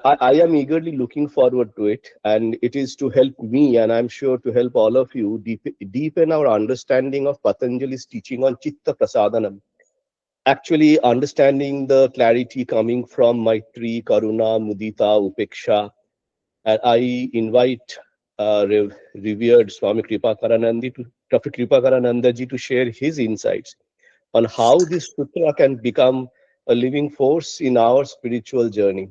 I am eagerly looking forward to it, and it is to help me, and I'm sure to help all of you, deepen our understanding of Patanjali's teaching on Chitta Prasadanam. Actually, understanding the clarity coming from Maitri, Karuna, Mudita, Upeksha. And I invite revered Swami Kripakarananda to Dr. Kripakarananda ji to share his insights on how this sutra can become a living force in our spiritual journey.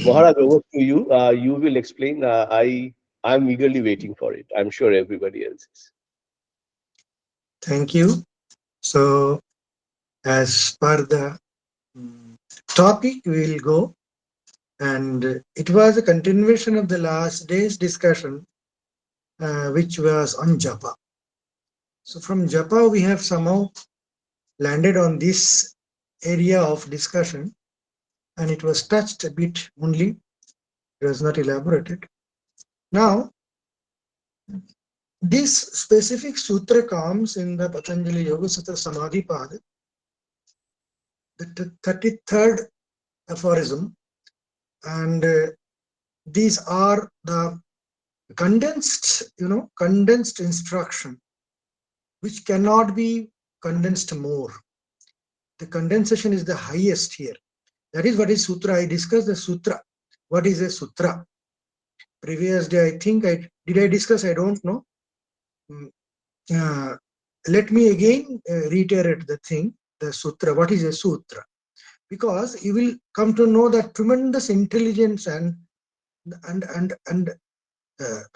Maharaj, over to you. You will explain. I'm eagerly waiting for it. I'm sure everybody else is. Thank you. So, as per the topic, we will go, and it was a continuation of the last day's discussion, which was on japa. So, from japa, we have somehow landed on this area of discussion, and it was touched a bit only. It was not elaborated. Now, this specific sutra comes in the Patanjali Yoga Sutra Samadhi Pada, the 33rd aphorism, and these are the condensed instruction, which cannot be condensed more. The condensation is the highest here. That is what is sutra. I discussed the sutra. What is a sutra? Previous day, I think did I discuss? I don't know. Let me again reiterate the thing. The sutra. What is a sutra? Because you will come to know that tremendous intelligence and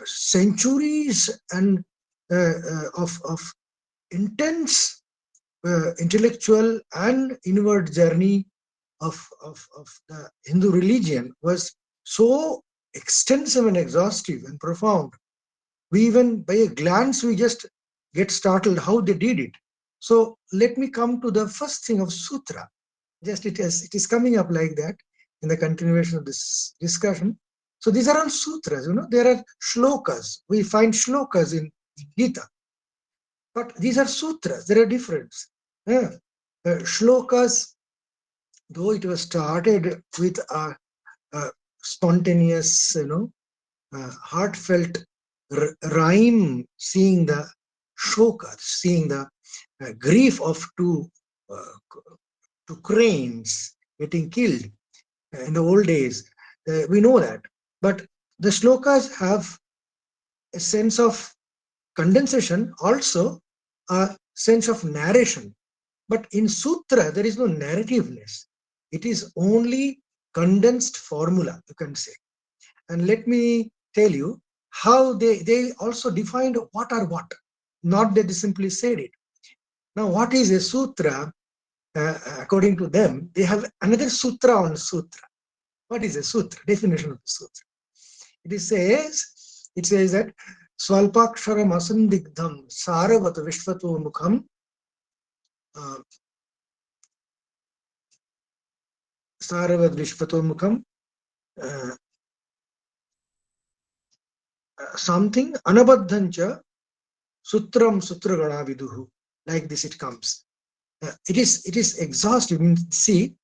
centuries and of intense intellectual and inward journey of the Hindu religion was so extensive and exhaustive and profound. We even, by a glance, we just get startled how they did it. So let me come to the first thing of sutra. Just it is coming up like that in the continuation of this discussion. So these are all sutras, there are shlokas. We find shlokas in Gita. But these are sutras, there are difference. Shlokas, though it was started with a spontaneous, heartfelt rhyme, seeing the shokas, seeing the grief of two cranes getting killed in the old days. We know that. But the shlokas have a sense of condensation, also a sense of narration. But in sutra, there is no narrativeness. It is only condensed formula, you can say. And let me tell you how they also defined what are what, not that they simply said it. Now, what is a sutra? According to them, they have another sutra on sutra. What is a sutra? Definition of the sutra. It says that Swalpaksharam asandigdham saravat vishvato mukham Saravat vishvato mukham something anabadhancha sutram sutragana viduhu. Like this it comes. It is exhaustive. See,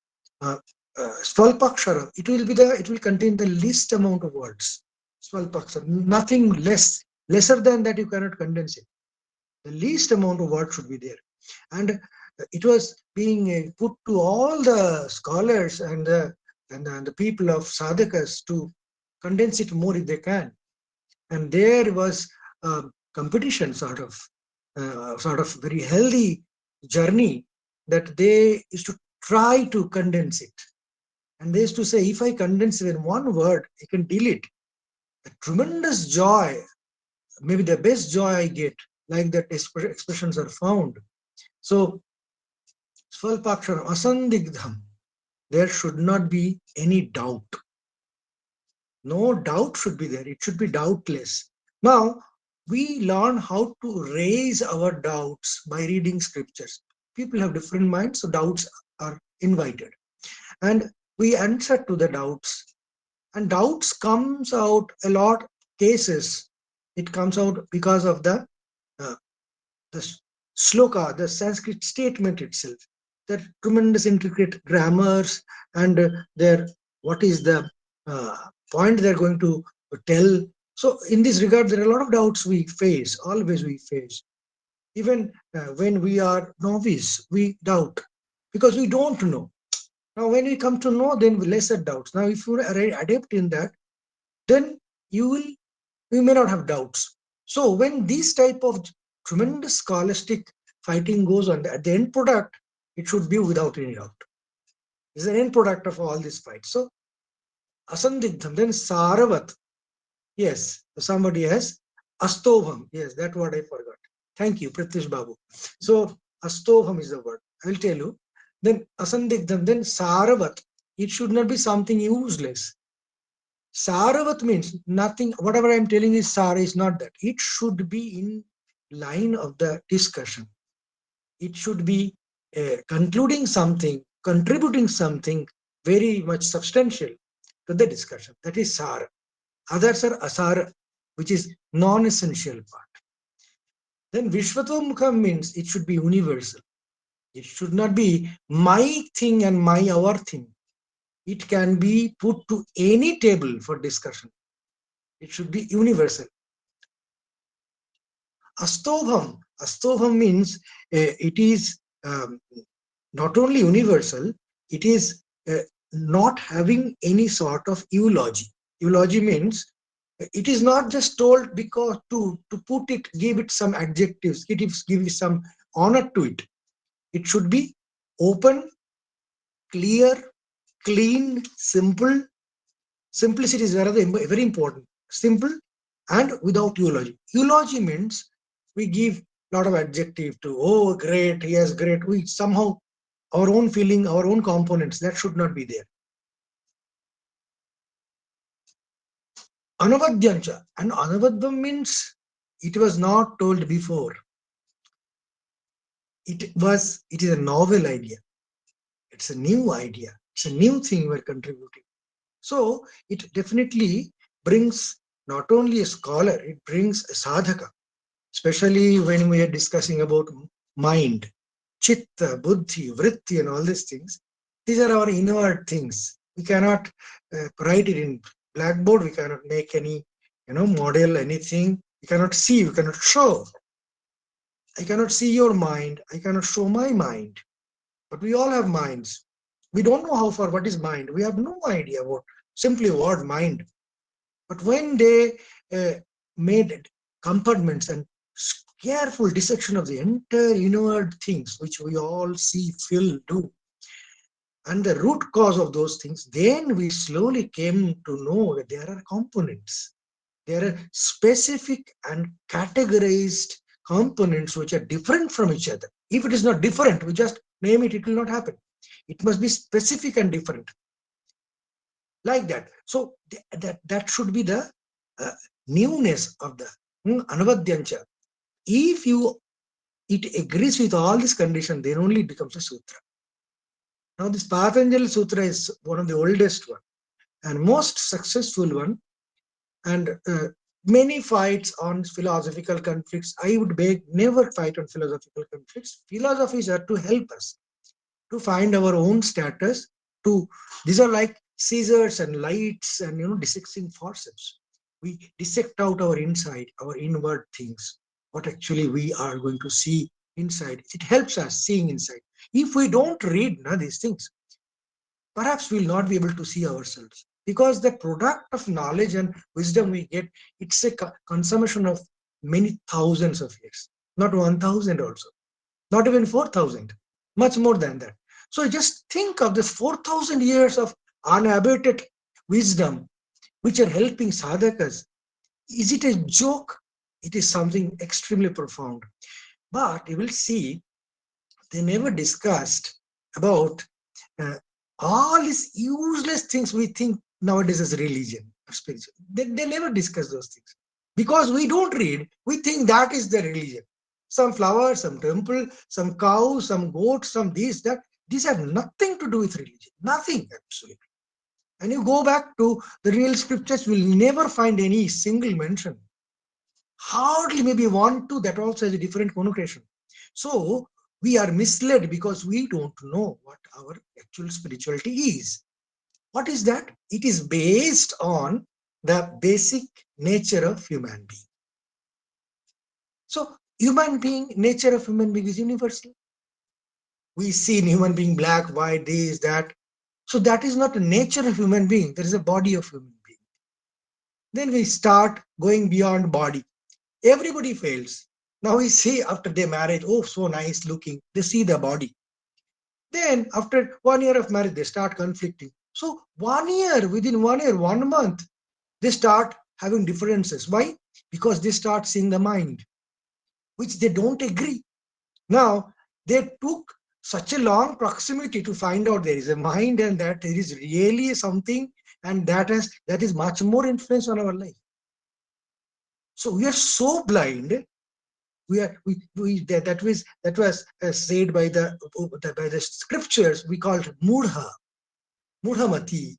Swalpakshara, it will contain the least amount of words. Swalpakshara, nothing lesser than that you cannot condense it. The least amount of words should be there. And it was being put to all the scholars and the people of sadhakas to condense it more if they can. And there was a competition, sort of very healthy journey, that they used to try to condense it. And they used to say, if I condense it in one word, I can delete. A tremendous joy, maybe the best joy I get, like that expressions are found. So, Swalpakshara asandigdham, there should not be any doubt. No doubt should be there. It should be doubtless. Now, we learn how to raise our doubts by reading scriptures. People have different minds, so doubts are invited. And we answer to the doubts. And doubts comes out a lot cases. It comes out because of the sloka, the Sanskrit statement itself. That tremendous intricate grammars and their what is the point they're going to tell. So in this regard, there are a lot of doubts we face, always we face. Even when we are novice, we doubt because we don't know. Now, when we come to know, then lesser doubts. Now, if you are adept in that, then you may not have doubts. So, when this type of tremendous scholastic fighting goes on, at the end product, it should be without any doubt. It's an end product of all this fight. So, asandigdham, then saravat. Yes, somebody has astobham. Yes, that word I forgot. Thank you, Pratish Babu. So, astobham is the word. I will tell you. Then asandigdham, then saravat. It should not be something useless. Saravat means nothing, whatever I'm telling is Sara is not that. It should be in line of the discussion. It should be concluding something, contributing something very much substantial to the discussion. That is Sara. Others are Asara, which is non-essential part. Then Vishvatomukha means it should be universal. It should not be my thing and our thing. It can be put to any table for discussion. It should be universal. Astobham. Astobham means it is not only universal, it is not having any sort of eulogy. Eulogy means it is not just told because to put it, give it some adjectives, give it some honor to it. It should be open, clear, clean, simple. Simplicity is very important. Simple and without eulogy. Eulogy means we give a lot of adjective to, oh, great, yes, great. We somehow, our own feeling, our own components, that should not be there. Anavadyancha. And anavadvam means it was not told before. It is a novel idea. It's a new idea. It's a new thing we're contributing. So it definitely brings not only a scholar, it brings a sadhaka, especially when we are discussing about mind, chitta, buddhi, vritti, and all these things. These are our inward things. We cannot write it in blackboard. We cannot make any, model, anything. We cannot see. We cannot show. I cannot see your mind. I cannot show my mind. But we all have minds. We don't know how far what is mind. We have no idea what simply what mind. But when they made compartments and careful dissection of the entire inward things which we all see, feel, do, and the root cause of those things, then we slowly came to know that there are components. There are specific and categorized components which are different from each other. If it is not different, we just name it, it will not happen. It must be specific and different. Like that. So that should be the newness of the Anavadyancha. If it agrees with all these conditions, then only it becomes a sutra. Now this Patanjali Sutra is one of the oldest one and most successful one, and many fights on philosophical conflicts. I would beg, never fight on philosophical conflicts. Philosophies are to help us to find our own status. These are like scissors and lights and dissecting forceps. We dissect out our inside, our inward things, what actually we are going to see inside. It helps us seeing inside. If we don't read these things, perhaps we'll not be able to see ourselves, because the product of knowledge and wisdom we get, it's a consummation of many thousands of years, not 1,000 also, not even 4,000, much more than that. So just think of this 4,000 years of unabated wisdom which are helping sadhakas. Is it a joke? It is something extremely profound. But you will see, they never discussed about all these useless things we think nowadays as religion or spiritual. They never discuss those things. Because we don't read, we think that is the religion. Some flower, some temple, some cow, some goat, some this, that. These have nothing to do with religion. Nothing, absolutely. And you go back to the real scriptures, you will never find any single mention. Hardly maybe one, two, that also has a different connotation. So we are misled because we don't know what our actual spirituality is. What is that? It is based on the basic nature of human being. So human being, nature of human being is universal. We see in human being black, white, this, that. So that is not the nature of human being. There is a body of human being. Then we start going beyond body. Everybody fails. Now we see after their marriage, oh, so nice looking. They see the body. Then after 1 year of marriage, they start conflicting. So 1 year, within 1 year, 1 month, they start having differences. Why? Because they start seeing the mind, which they don't agree. Now, they took such a long proximity to find out there is a mind and that there is really something, and that is much more influence on our life. So we are so blind. That was said by the scriptures. We called mudha, mudhamati.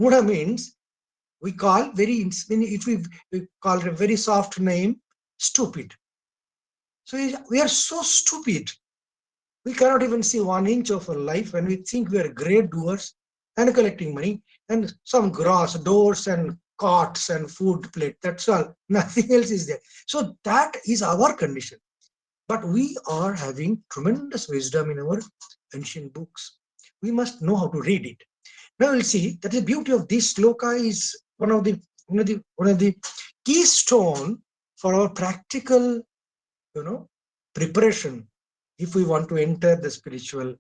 Mudha means we call if we call a very soft name, stupid. So we are so stupid. We cannot even see 1 inch of our life when we think we are great doers and collecting money and some grass, doors and cots and food plate. That's all. Nothing else is there. So that is our condition. But we are having tremendous wisdom in our ancient books. We must know how to read it. Now we'll see that the beauty of this sloka is one of the keystone for our practical, preparation if we want to enter the spiritual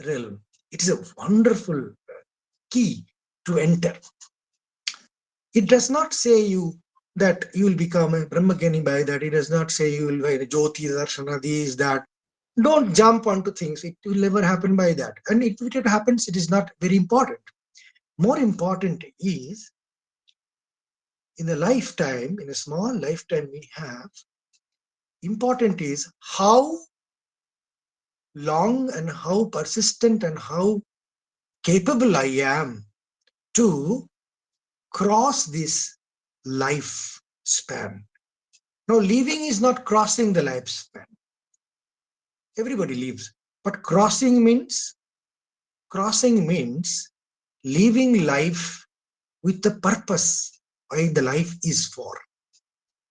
realm. It is a wonderful key to enter. It does not say you that you will become a Brahmagani by that. It does not say you will be a Jyoti Darshana, this, that. Don't jump onto things. It will never happen by that. And if it happens, it is not very important. More important is, in a lifetime, in a small lifetime we have, important is how long and how persistent and how capable I am to cross this life span. Now, living is not crossing the lifespan. Everybody lives. But crossing means living life with the purpose why the life is for.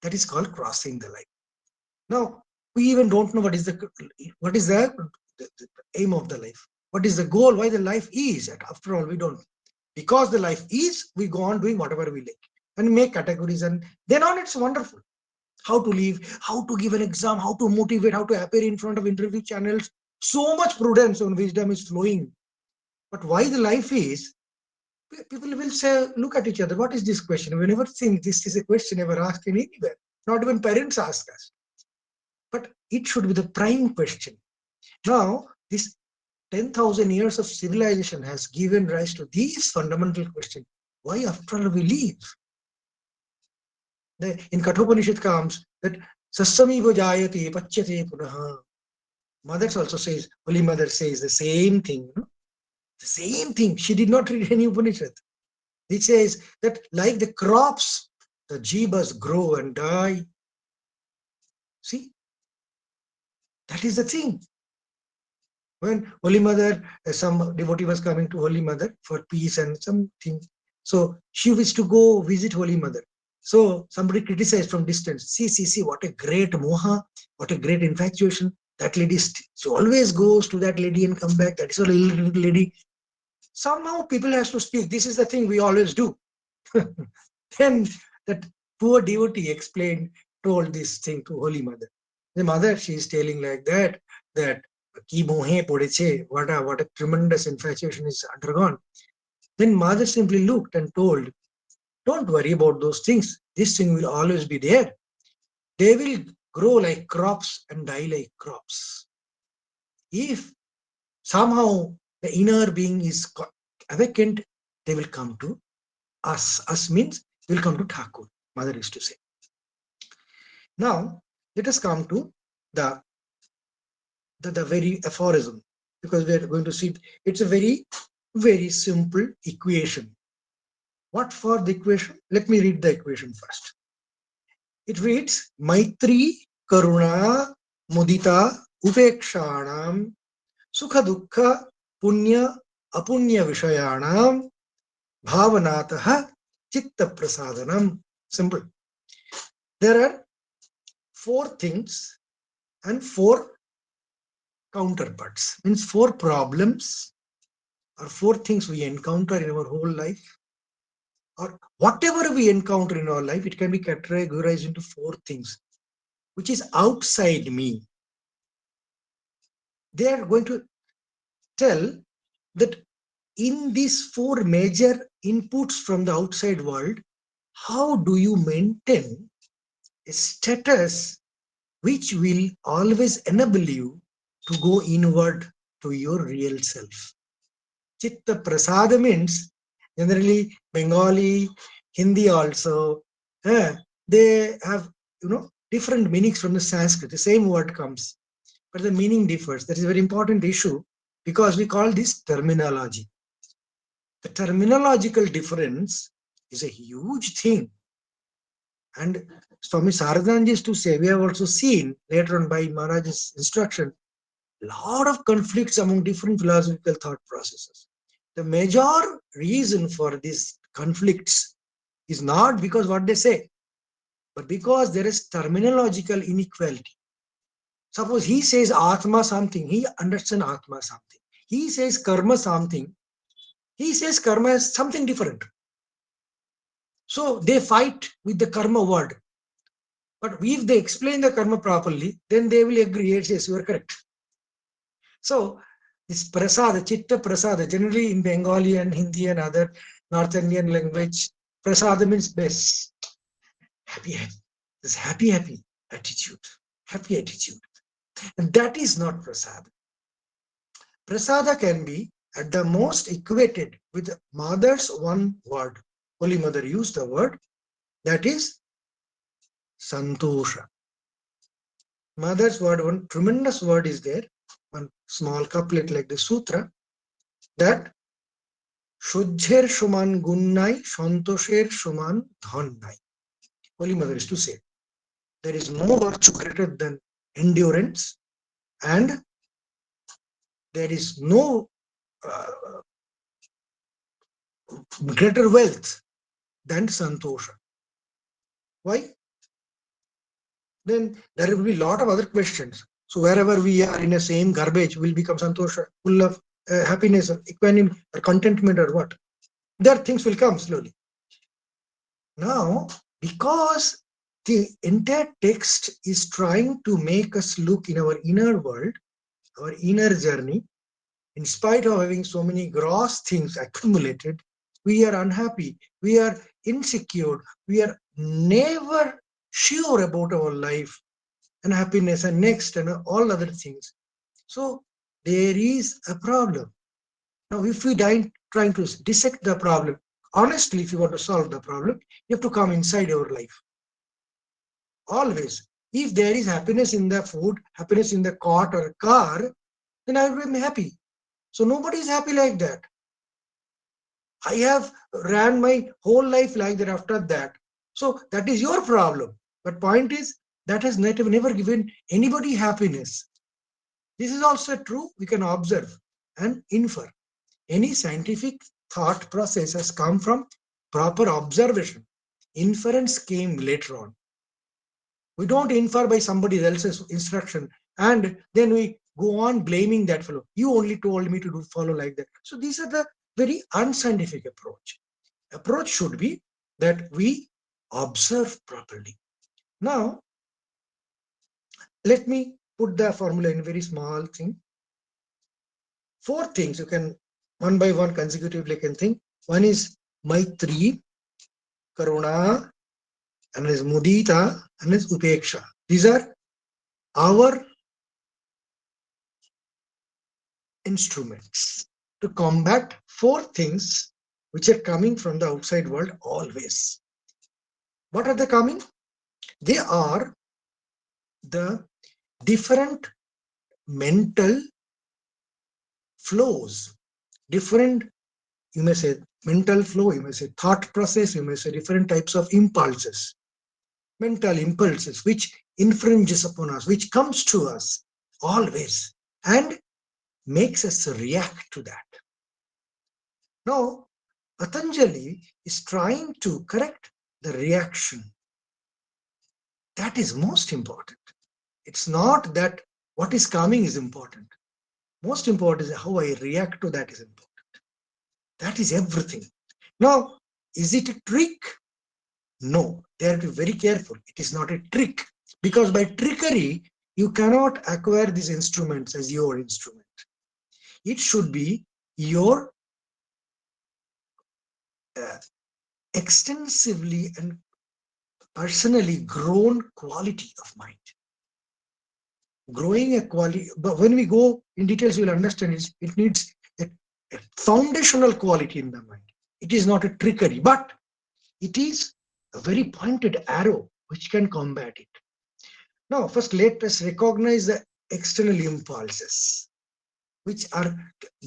That is called crossing the life. Now, we even don't know what is the aim of the life. What is the goal? Why the life is? After all, we don't. Because the life is, we go on doing whatever we like and make categories, and then on it's wonderful. How to live, how to give an exam, how to motivate, how to appear in front of interview channels. So much prudence and wisdom is flowing. But why the life is, people will say, look at each other. What is this question? We never think this is a question ever asked in anywhere. Not even parents ask us. But it should be the prime question. Now, this 10,000 years of civilization has given rise to these fundamental questions. Why after all we live? In Kathopanishad comes that Sasamiva Jayate Pachyate Punaha. Mother also says, Holy Mother says the same thing. The same thing. She did not read any Upanishad. It says that like the crops, the jivas grow and die. See? That is the thing. When Holy Mother, some devotee was coming to Holy Mother for peace and something. So she wished to go visit Holy Mother. So somebody criticized from distance. See, what a great moha, what a great infatuation. That lady, she always goes to that lady and come back. That is a little lady. Somehow people has to speak. This is the thing we always do. Then that poor devotee told this thing to Holy Mother. The mother, she is telling like that ki mohe podeche, what a tremendous infatuation is undergone. Then mother simply looked and told, don't worry about those things. This thing will always be there. They will grow like crops and die like crops. If somehow the inner being is awakened, they will come to us. Us means will come to Thakur, mother used to say. Now, let us come to the very aphorism, because we are going to see it's a very, very simple equation. What for the equation? Let me read the equation first. It reads, Maitri, Karuna, Mudita, Upekshanam, Sukha Dukkha, Punya, Apunya Vishayanam, Bhavanataha Chitta Prasadanam. Simple. There are four things and four counterparts. Means four problems or four things we encounter in our whole life, or whatever we encounter in our life, it can be categorized into four things, which is outside me. They are going to tell that in these four major inputs from the outside world, how do you maintain a status which will always enable you to go inward to your real self. Chitta Prasada means generally Bengali, Hindi also, they have different meanings from the Sanskrit. The same word comes, but the meaning differs. That is a very important issue because we call this terminology. The terminological difference is a huge thing. And Swami Saradananda used to say, we have also seen later on by Maharaj's instruction, lot of conflicts among different philosophical thought processes. The major reason for these conflicts is not because what they say, but because there is terminological inequality. Suppose he says Atma something, he understands Atma something. He says Karma something, he says Karma is something different. So they fight with the Karma word. But if they explain the Karma properly, then they will agree, yes, you are correct. So this prasada, chitta prasada, generally in Bengali and Hindi and other North Indian language, prasada means best. Happy, this happy attitude, happy attitude. And that is not prasada. Prasada can be at the most equated with mother's one word. Holy Mother used the word, that is santosha. Mother's word, one tremendous word is there, one small couplet like the sutra, that Shuddher Shuman Gunnai, Santosher Shuman Dhannai. Holy Mother is to say, there is no virtue greater than endurance, and there is no greater wealth than Santosha. Why? Then there will be a lot of other questions. So wherever we are in the same garbage, will become Santosha, full of happiness, or equanimity, or contentment, or what? There things will come slowly. Now, because the entire text is trying to make us look in our inner world, our inner journey, in spite of having so many gross things accumulated, we are unhappy, we are insecure, we are never sure about our life and happiness and next and all other things. So there is a problem. Now, if we trying to dissect the problem, honestly, if you want to solve the problem, you have to come inside your life. Always. If there is happiness in the food, happiness in the cot or car, then I will be happy. So nobody is happy like that. I have ran my whole life like that after that. So that is your problem. But point is, that has never given anybody happiness. This is also true. We can observe and infer. Any scientific thought process has come from proper observation. Inference came later on. We don't infer by somebody else's instruction and then we go on blaming that fellow. You only told me to follow like that. So these are the very unscientific approach. Approach should be that we observe properly. Now, let me put the formula in a very small thing. Four things you can one by one consecutively can think. One is Maitri, Karuna, and is Mudita, and is Upeksha. These are our instruments to combat four things which are coming from the outside world always. What are they coming? They are the different mental flows, different, you may say mental flow, you may say thought process, you may say different types of impulses, mental impulses which infringes upon us, which comes to us always and makes us react to that. Now, Patanjali is trying to correct the reaction. That is most important. It's not that what is coming is important. Most important is how I react to that is important. That is everything. Now, is it a trick? No, they have to be very careful. It is not a trick, because by trickery, you cannot acquire these instruments as your instrument. It should be your uh, extensively and personally grown quality of mind. Growing a quality, but when we go in details, you'll understand it needs a foundational quality in the mind. It is not a trickery, but it is a very pointed arrow which can combat it. Now, first let us recognize the external impulses, which are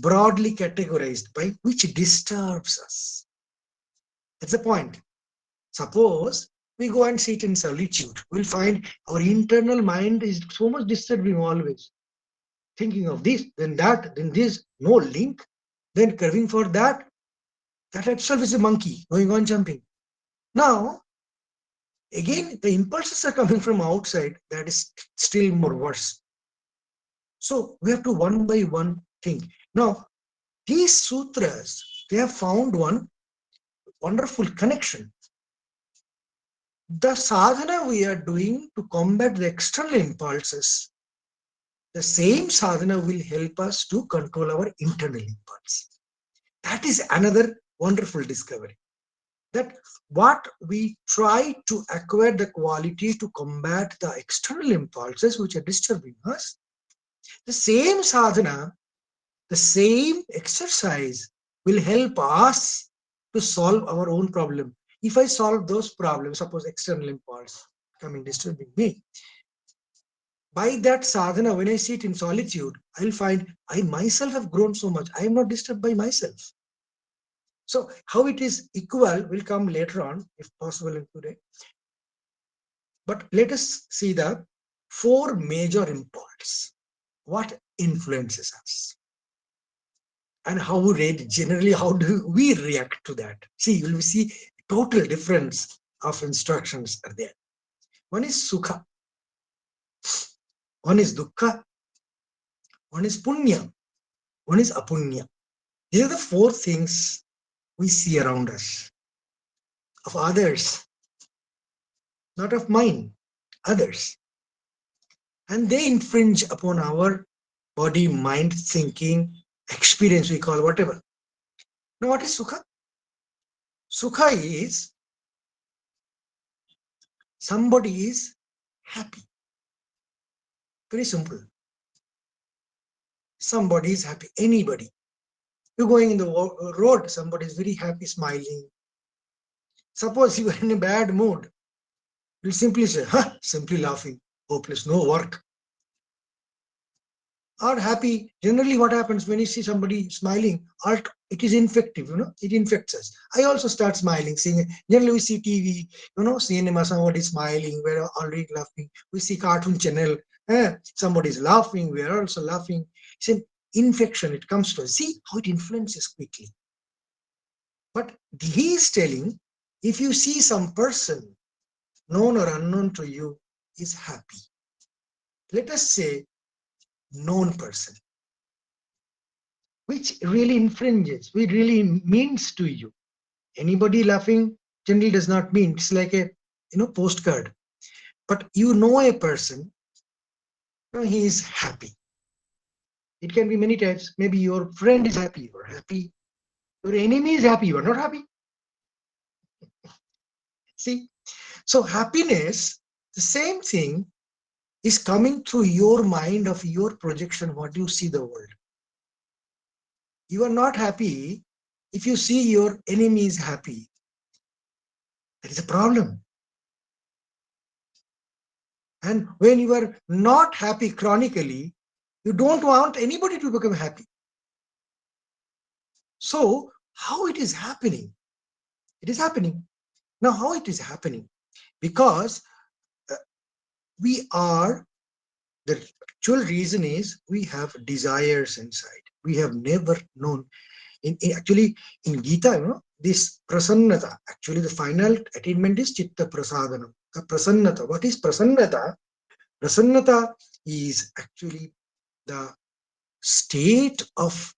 broadly categorized by which disturbs us. That's the point. Suppose we go and sit in solitude, we'll find our internal mind is so much disturbing always. Thinking of this, then that, then this, no link, then craving for that. That itself is a monkey going on jumping. Now, again, the impulses are coming from outside, that is still more worse. So we have to one by one think. Now, these sutras, they have found one wonderful connection. The sadhana we are doing to combat the external impulses, the same sadhana will help us to control our internal impulse. That is another wonderful discovery. That what we try to acquire the quality to combat the external impulses which are disturbing us, the same sadhana, the same exercise will help us to solve our own problem. If I solve those problems, suppose external impulse coming disturbing me, by that sadhana, when I sit in solitude, I'll find I myself have grown so much. I am not disturbed by myself. So how it is equal will come later on, if possible in today. But let us see the four major impulses. What influences us? And how we generally, how do we react to that? See, you will see total difference of instructions are there. One is sukha, one is dukkha, one is punya, one is apunya. These are the four things we see around us, of others, not of mine, others. And they infringe upon our body, mind, thinking, experience, we call whatever. Now, what is sukha? Sukha is somebody is happy. Very simple. Somebody is happy. Anybody. You're going in the road, somebody is very happy, smiling. Suppose you are in a bad mood, you'll simply say, huh, simply laughing, hopeless, no work. Or happy, generally what happens when you see somebody smiling, it is infective, it infects us. I also start smiling, seeing, generally we see TV, cinema, somebody smiling, we're already laughing. We see cartoon channel, somebody is laughing, we're also laughing. It's an infection, it comes to us. See how it influences quickly. But he is telling, if you see some person, known or unknown to you, is happy. Let us say, known person, which really infringes, which really means to you. Anybody laughing generally does not mean, it's like a postcard. But you know a person, he is happy. It can be many types. Maybe your friend is happy, you're happy. Your enemy is happy, you're not happy. See, so happiness, the same thing is coming through your mind of your projection, what you see the world. You are not happy if you see your enemy is happy. That is a problem. And when you are not happy chronically, you don't want anybody to become happy. So how it is happening? It is happening. Now how it is happening? Because we are, the actual reason is we have desires inside. We have never known. Actually, in Gita, this prasannata, actually the final attainment is Chitta Prasadanam. The prasannata. What is prasannata? Prasannata is actually the state of,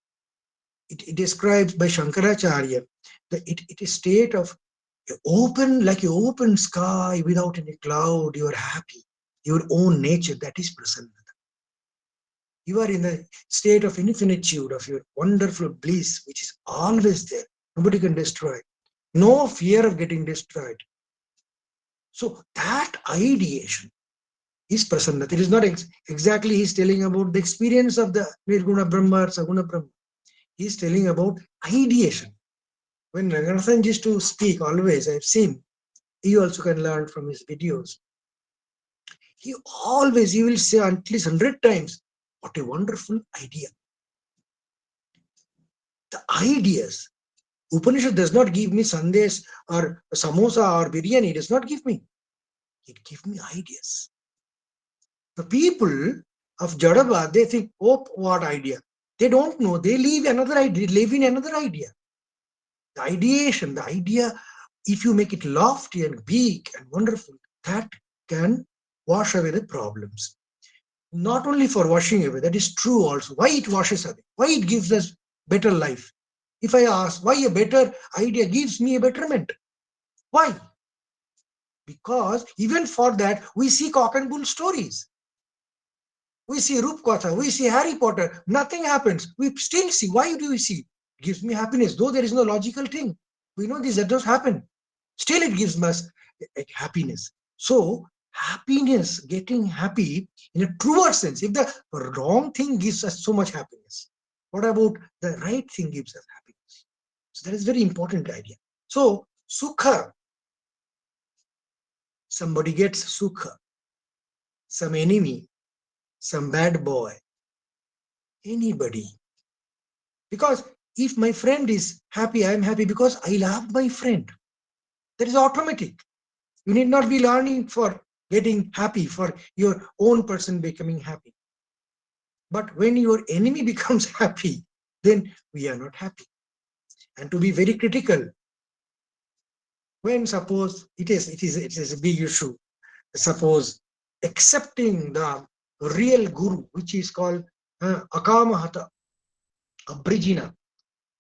it describes by Shankaracharya, it is state of open, like an open sky without any cloud. You are happy, your own nature. That is prasannata. You are in a state of infinitude, of your wonderful bliss, which is always there. Nobody can destroy it. No fear of getting destroyed. So that ideation is prasannata. It is not exactly he's telling about the experience of the Nirguna Brahma or Saguna Brahma. He's telling about ideation. When Ranganathan used to speak, always, I've seen, you also can learn from his videos. He will say at least 100 times, what a wonderful idea. The ideas. Upanishad does not give me sandesh or samosa or biryani. It does not give me. It gives me ideas. The people of Jadava, they think, oh, what idea? They don't know. They live another idea, live in another idea. The ideation, the idea, if you make it lofty and big and wonderful, that can wash away the problems. Not only for washing away, that is true also. Why it washes away? Why it gives us better life? If I ask, why a better idea gives me a betterment? Why? Because even for that, we see cock and bull stories. We see Rupkatha, we see Harry Potter. Nothing happens. We still see. Why do we see? It gives me happiness. Though there is no logical thing. We know this, that does happen. Still it gives us happiness. So happiness, getting happy in a truer sense. If the wrong thing gives us so much happiness, what about the right thing gives us happiness? So that is very important idea. So sukha, somebody gets sukha, some enemy, some bad boy, anybody. Because if my friend is happy, I am happy because I love my friend. That is automatic. You need not be learning for getting happy, for your own person becoming happy. But when your enemy becomes happy, then we are not happy. And to be very critical, when suppose it is a big issue, suppose accepting the real guru, which is called Akamahata, Abrijina,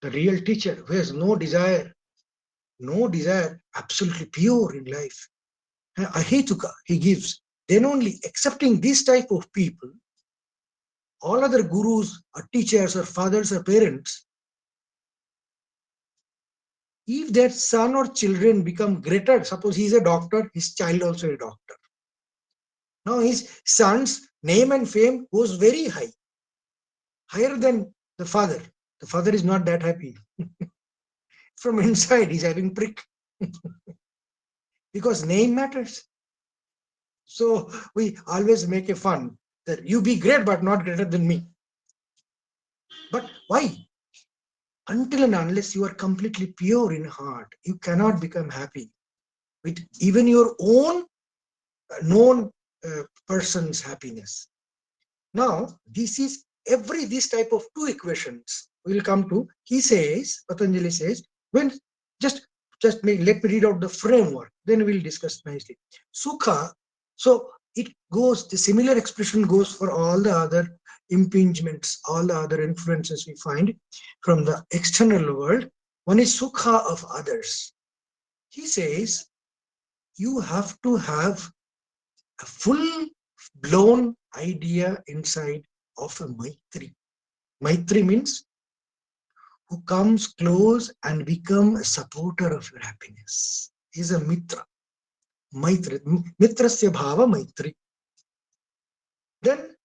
the real teacher who has no desire, absolutely pure in life. Ahetuka, he gives. Then only accepting this type of people, all other gurus or teachers or fathers or parents, if their son or children become greater, suppose he is a doctor, his child also a doctor. Now his son's name and fame goes very high, higher than the father. The father is not that happy. From inside, he's having prick. Because name matters. So we always make a fun that you be great, but not greater than me. But why? Until and unless you are completely pure in heart, you cannot become happy with even your own known person's happiness. Now, this type of two equations we will come to. He says, Patanjali says, when just let me read out the framework, then we'll discuss nicely. Sukha, so it goes, the similar expression goes for all the other impingements, all the other influences we find from the external world. One is sukha of others. He says, you have to have a full-blown idea inside of a Maitri. Maitri means who comes close and become a supporter of your happiness. He is a Mitra. Maitri. Mitrasya bhava Maitri. Then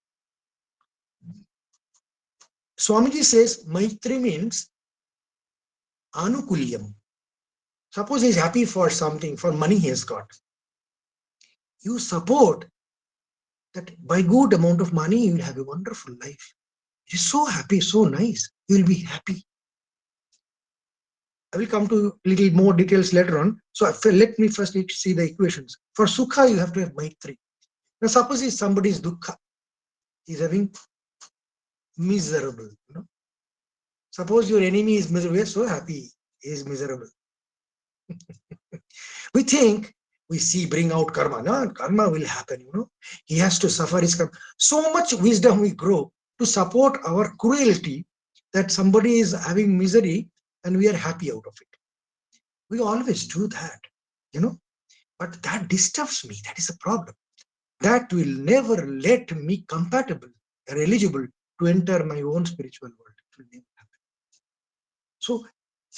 Swamiji says Maitri means Anukulyam. Suppose he is happy for something, for money he has got. You support that by good amount of money you will have a wonderful life. It is so happy, so nice. You will be happy. I will come to little more details later on. So let me first see the equations. For Sukha, you have to have Maitri. Now suppose if somebody is Dukkha, he is having miserable. Suppose your enemy is miserable, we are so happy he is miserable. We think, we see, bring out karma. No, karma will happen, He has to suffer his karma. So much wisdom we grow to support our cruelty that somebody is having misery and we are happy out of it. We always do that, but that disturbs me. That is a problem. That will never let me compatible or eligible to enter my own spiritual world. It will never happen. So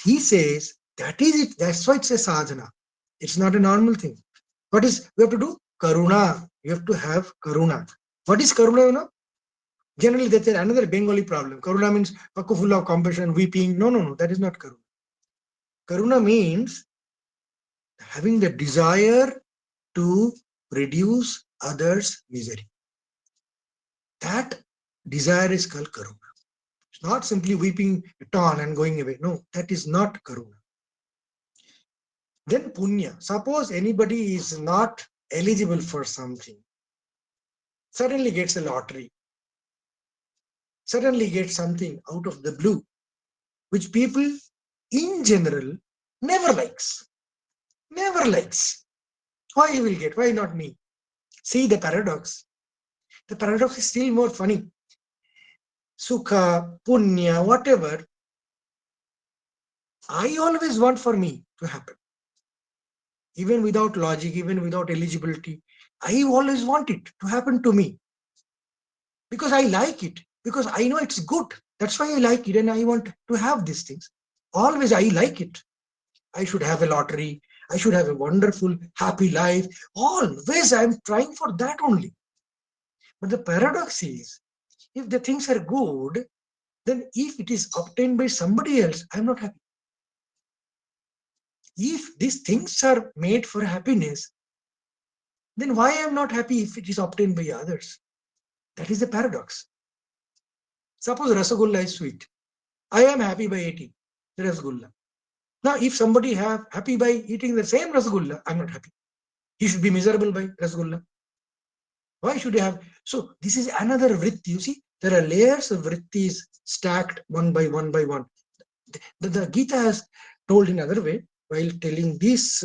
he says, that is it. That's why it's a sadhana. It's not a normal thing. What is we have to do? Karuna. You have to have karuna. What is karuna? Generally, that's another Bengali problem. Karuna means full of compassion, weeping. No. That is not karuna. Karuna means having the desire to reduce others' misery. That desire is called karuna. It's not simply weeping a ton and going away. No, that is not karuna. Then punya. Suppose anybody is not eligible for something, suddenly gets a lottery, suddenly gets something out of the blue, which people in general never likes. Never likes. Why he will get? Why not me? See the paradox. The paradox is still more funny. Sukha, punya, whatever, I always want for me to happen. Even without logic, even without eligibility, I always want it to happen to me. Because I like it. Because I know it's good. That's why I like it and I want to have these things. Always I like it. I should have a lottery. I should have a wonderful, happy life. Always I'm trying for that only. But the paradox is, if the things are good, then if it is obtained by somebody else, I'm not happy. If these things are made for happiness, then why I'm not happy if it is obtained by others? That is the paradox. Suppose Rasagulla is sweet. I am happy by eating the Rasagulla. Now, if somebody have happy by eating the same Rasagulla, I'm not happy. He should be miserable by Rasagulla. Why should he have? So this is another vritti. You see, there are layers of vrittis stacked one by one by one. The Gita has told in another way, while telling this,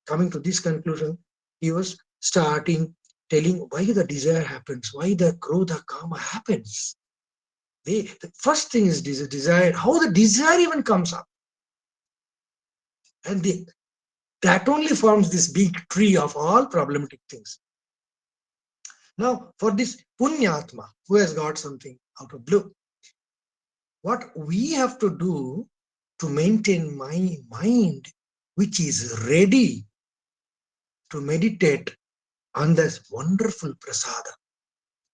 coming to this conclusion, he was starting telling why the desire happens, why the krodha kama happens. The first thing is desire, how the desire even comes up. And that only forms this big tree of all problematic things. Now, for this punyatma, who has got something out of blue, what we have to do to maintain my mind, which is ready to meditate on this wonderful prasada,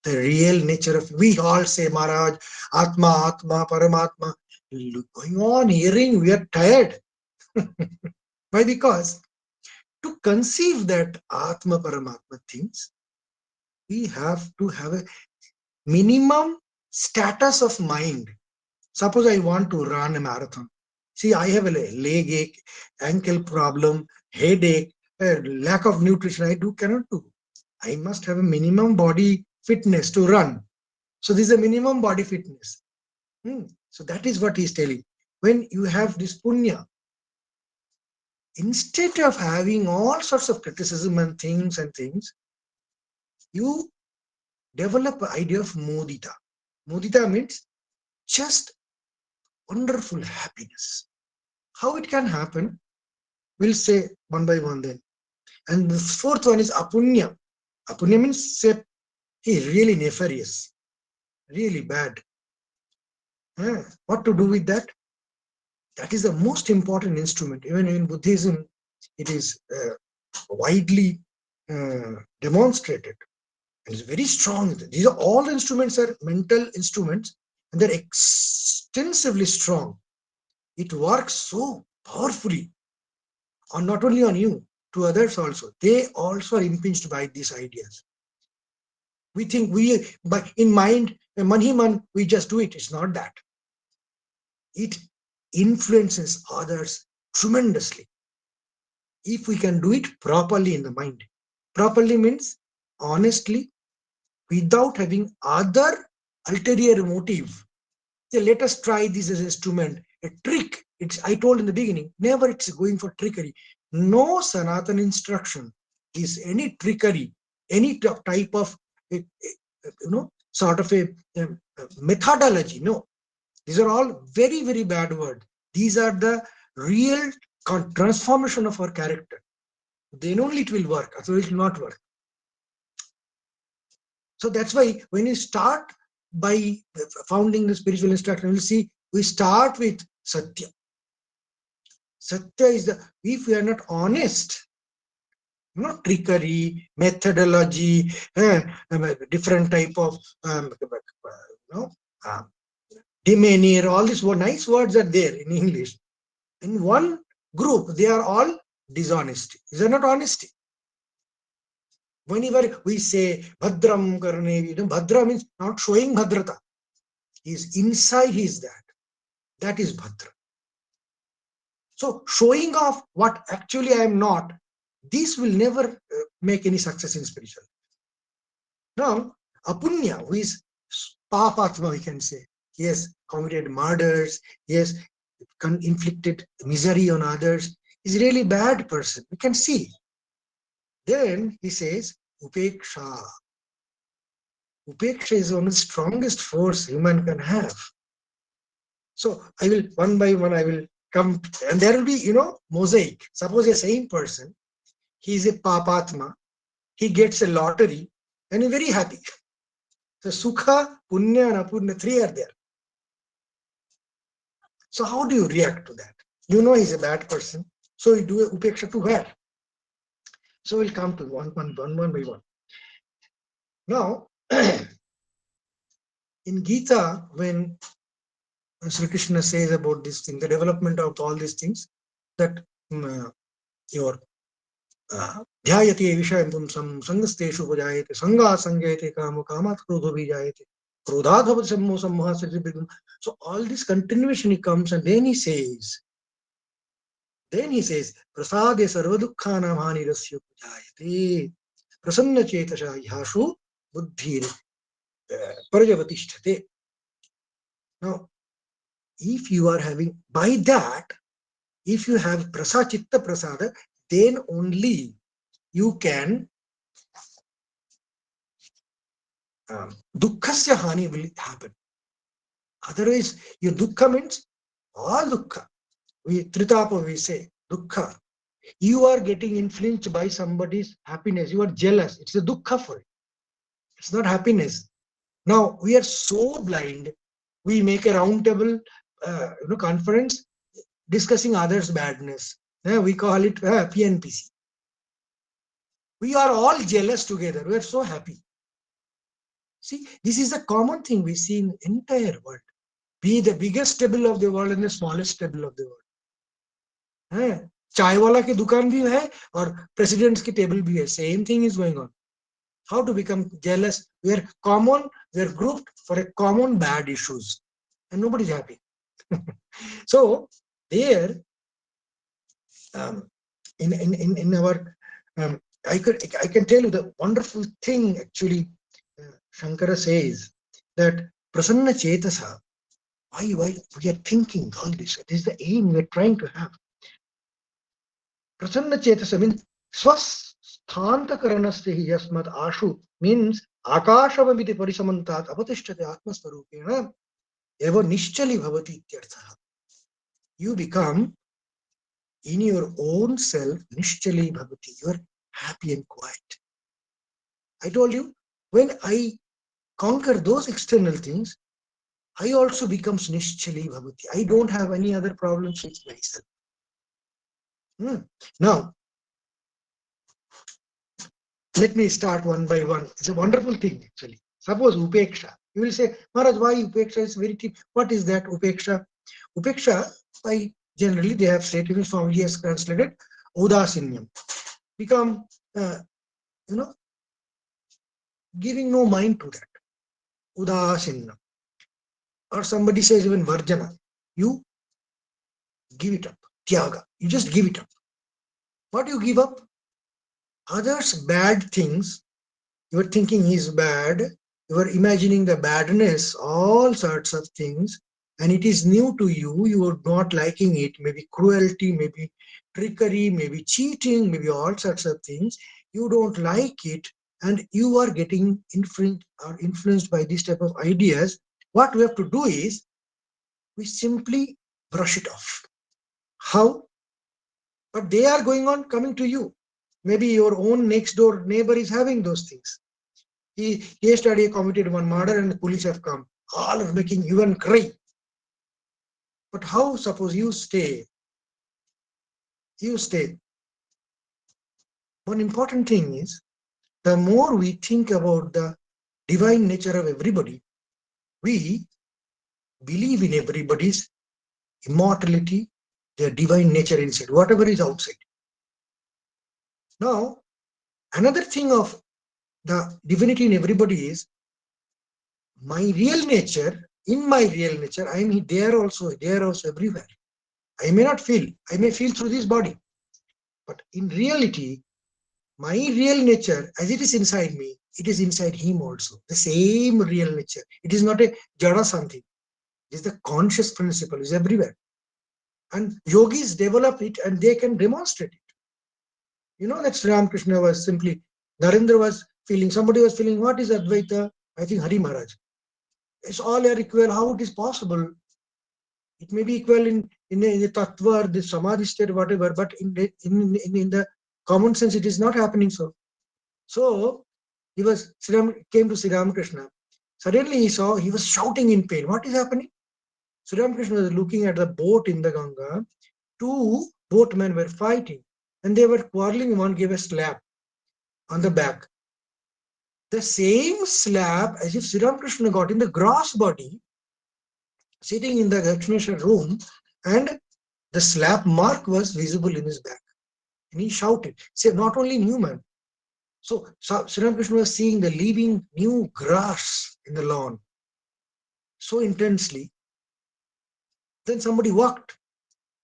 the real nature of, we all say, Maharaj, Atma, Atma, Paramatma, going on hearing, we are tired. Why? Because to conceive that Atma, Paramatma things, we have to have a minimum status of mind. Suppose I want to run a marathon. See, I have a leg ache, ankle problem, headache, lack of nutrition. I cannot do. I must have a minimum body fitness to run. So this is a minimum body fitness. So that is what he is telling. When you have this punya, instead of having all sorts of criticism and things, you develop an idea of mudita. Mudita means just wonderful happiness. How it can happen, we'll say one by one then. And the fourth one is apunya. Apunya means, say, hey, really nefarious, really bad. What to do with that? That is the most important instrument. Even in Buddhism, it is widely demonstrated. It is very strong. These are all instruments are mental instruments, and they're extensively strong. It works so powerfully, on not only on you, to others also. They also are impinged by these ideas. We think in mind, man, we just do it. It's not that. It influences others tremendously. If we can do it properly in the mind. Properly means honestly, without having other ulterior motive. So let us try this as an instrument, a trick. I told in the beginning, never it's going for trickery. No Sanatana instruction is any trickery, any type of, sort of a methodology. No, these are all very, very bad words. These are the real transformation of our character. Then only it will work, otherwise it will not work. So that's why when you start by founding the spiritual instruction, we'll see we start with Satya. Satya is if we are not honest, not trickery, methodology, different type of demeanor, all these nice words are there in English. In one group, they are all dishonesty. These are not honesty. Whenever we say Bhadram Karne, Bhadra means not showing Bhadrata. He is inside, he is that. That is Bhadra. So showing off what actually I am not, this will never make any success in spiritual. Now, Apunya, who is Papatma, we can say, he has committed murders, he has inflicted misery on others, is really bad person. We can see. Then he says, Upeksha. Upeksha is one of the strongest force human can have. So I will, one by one, I will come, and there will be, mosaic. Suppose a same person, he is a Papatma, he gets a lottery, and he's very happy. So Sukha, Punya, and Apurna, three are there. So how do you react to that? He's a bad person. So you do a Upeksha to where? So we'll come to one by one. Now, in Gita, when Sri Krishna says about this thing, the development of all these things, that your dhyayate vishayam pumsam sangasteshu vajayate sanga sangayate kama kamat krodho vijayate krodhat bhavat sammo sammoha sajibidum. So all this continuation he comes, and then he says prasade sarva dukkhanam hanirasya vijayate prasanna chetasha yashu buddhir parjavatishthate. Now, if you are having, by that, if you have Chitta Prasada, then only you can, Dukkhasya Hani will happen. Otherwise, your Dukkha means all Dukkha. Tritapa we say, Dukkha. You are getting influenced by somebody's happiness. You are jealous. It's a Dukkha for it. It's not happiness. Now, we are so blind. We make a round table conference discussing others' badness. We call it PNPC. We are all jealous together. We are so happy. See, this is a common thing we see in the entire world. Be the biggest table of the world and the smallest table of the world. Chai wala ki dukan bhi hai aur president's ki table bhi hai. Same thing is going on. How to become jealous? We are common. We are grouped for a common bad issues, and nobody is happy. So there, in our, I can tell you the wonderful thing actually. Shankara says that prasanna chetasa. Why we are thinking all this? It is the aim we are trying to have. Prasanna chetasa means swasthanta karanasya yasmat ashu, means akashavamiti parisamantat apatishtati atmasvarupena eva nischali bhavati ityartha. You become in your own self nischali bhavati. You are happy and quiet. I told you, when I conquer those external things, I also becomes nischali bhavati. I don't have any other problems with myself. Now, let me start one by one. It's a wonderful thing actually. Suppose upeksha. You will say, Maharaj, why upeksha is very deep? What is that upeksha? Upeksha, by generally they have said, even Swami has translated, udasinyam. Become, giving no mind to that. Udasinyam. Or somebody says even varjana. You give it up. Tyaga. You just give it up. What do you give up? Others' bad things. You are thinking he's bad. You are imagining the badness, all sorts of things. and it is new to you, you are not liking it, maybe cruelty, maybe trickery, maybe cheating, maybe all sorts of things, you don't like it, and you are getting influenced by this type of ideas. What we have to do is, we simply brush it off. How? But they are going on coming to you. Maybe your own next door neighbor is having those things. Yesterday committed one murder and the police have come. All are making you and cry. But how, suppose you stay? You stay. One important thing is, the more we think about the divine nature of everybody, we believe in everybody's immortality, their divine nature inside, whatever is outside. Now, another thing of the divinity in everybody is, my real nature, in my real nature, I am there also everywhere. I may not feel, I may feel through this body, but in reality, my real nature, as it is inside me, it is inside him also. The same real nature. It is not a jada something. It is the conscious principle, is everywhere. And yogis develop it and they can demonstrate it. You know that Sri Ramakrishna was simply, Narendra was feeling, somebody was feeling, what is Advaita? I think Hari Maharaj. It's all are equal. How it is possible? It may be equal in the tattva or the samadhi state, whatever, but in the common sense, it is not happening so. So he came to Sri Ramakrishna. Suddenly he saw he was shouting in pain. What is happening? Sri Ramakrishna was looking at the boat in the Ganga. Two boatmen were fighting and they were quarreling. One gave a slap on the back. The same slap as if Sri Ramakrishna got in the gross body, sitting in the Dakshineshwar room, and the slap mark was visible in his back. And he shouted, say, not only in human. So Sri Ramakrishna was seeing the living new grass in the lawn so intensely. Then somebody walked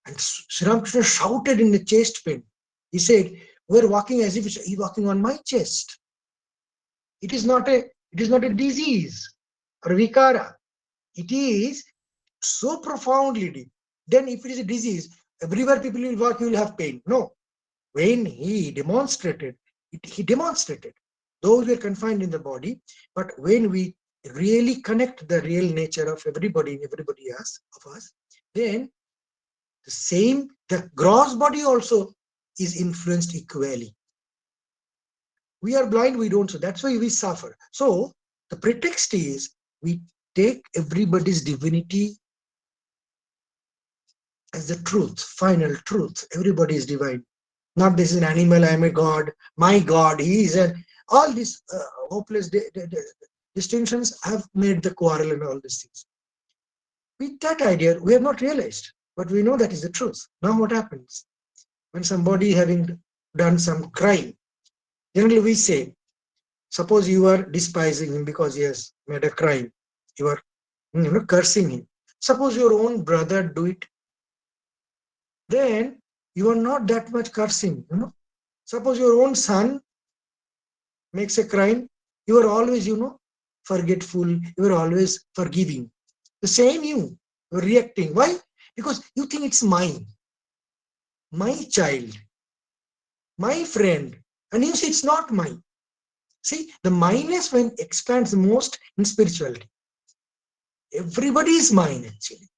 and Sri Ramakrishna shouted in the chest pain. He said, we're walking as if he's walking on my chest. It is not a disease or vikara. It is so profoundly deep. Then if it is a disease, everywhere people will walk, you will have pain. No. When he demonstrated, those were confined in the body, but when we really connect the real nature of everybody else, of us, then the gross body also is influenced equally. We are blind, we don't, so that's why we suffer. So the pretext is, we take everybody's divinity as the truth, final truth. Everybody is divine. Not this is an animal, I am a god, my god, he is a... All these hopeless distinctions have made the quarrel and all these things. With that idea, we have not realized, but we know that is the truth. Now what happens? When somebody having done some crime, generally we say, suppose you are despising him because he has made a crime. You are cursing him. Suppose your own brother do it, then you are not that much cursing. Suppose your own son makes a crime, you are always, forgetful, you are always forgiving. The same you are reacting. Why? Because you think it's mine, my child, my friend, and you see it's not mine. See, the mineness when expands most in spirituality. Everybody is mine actually.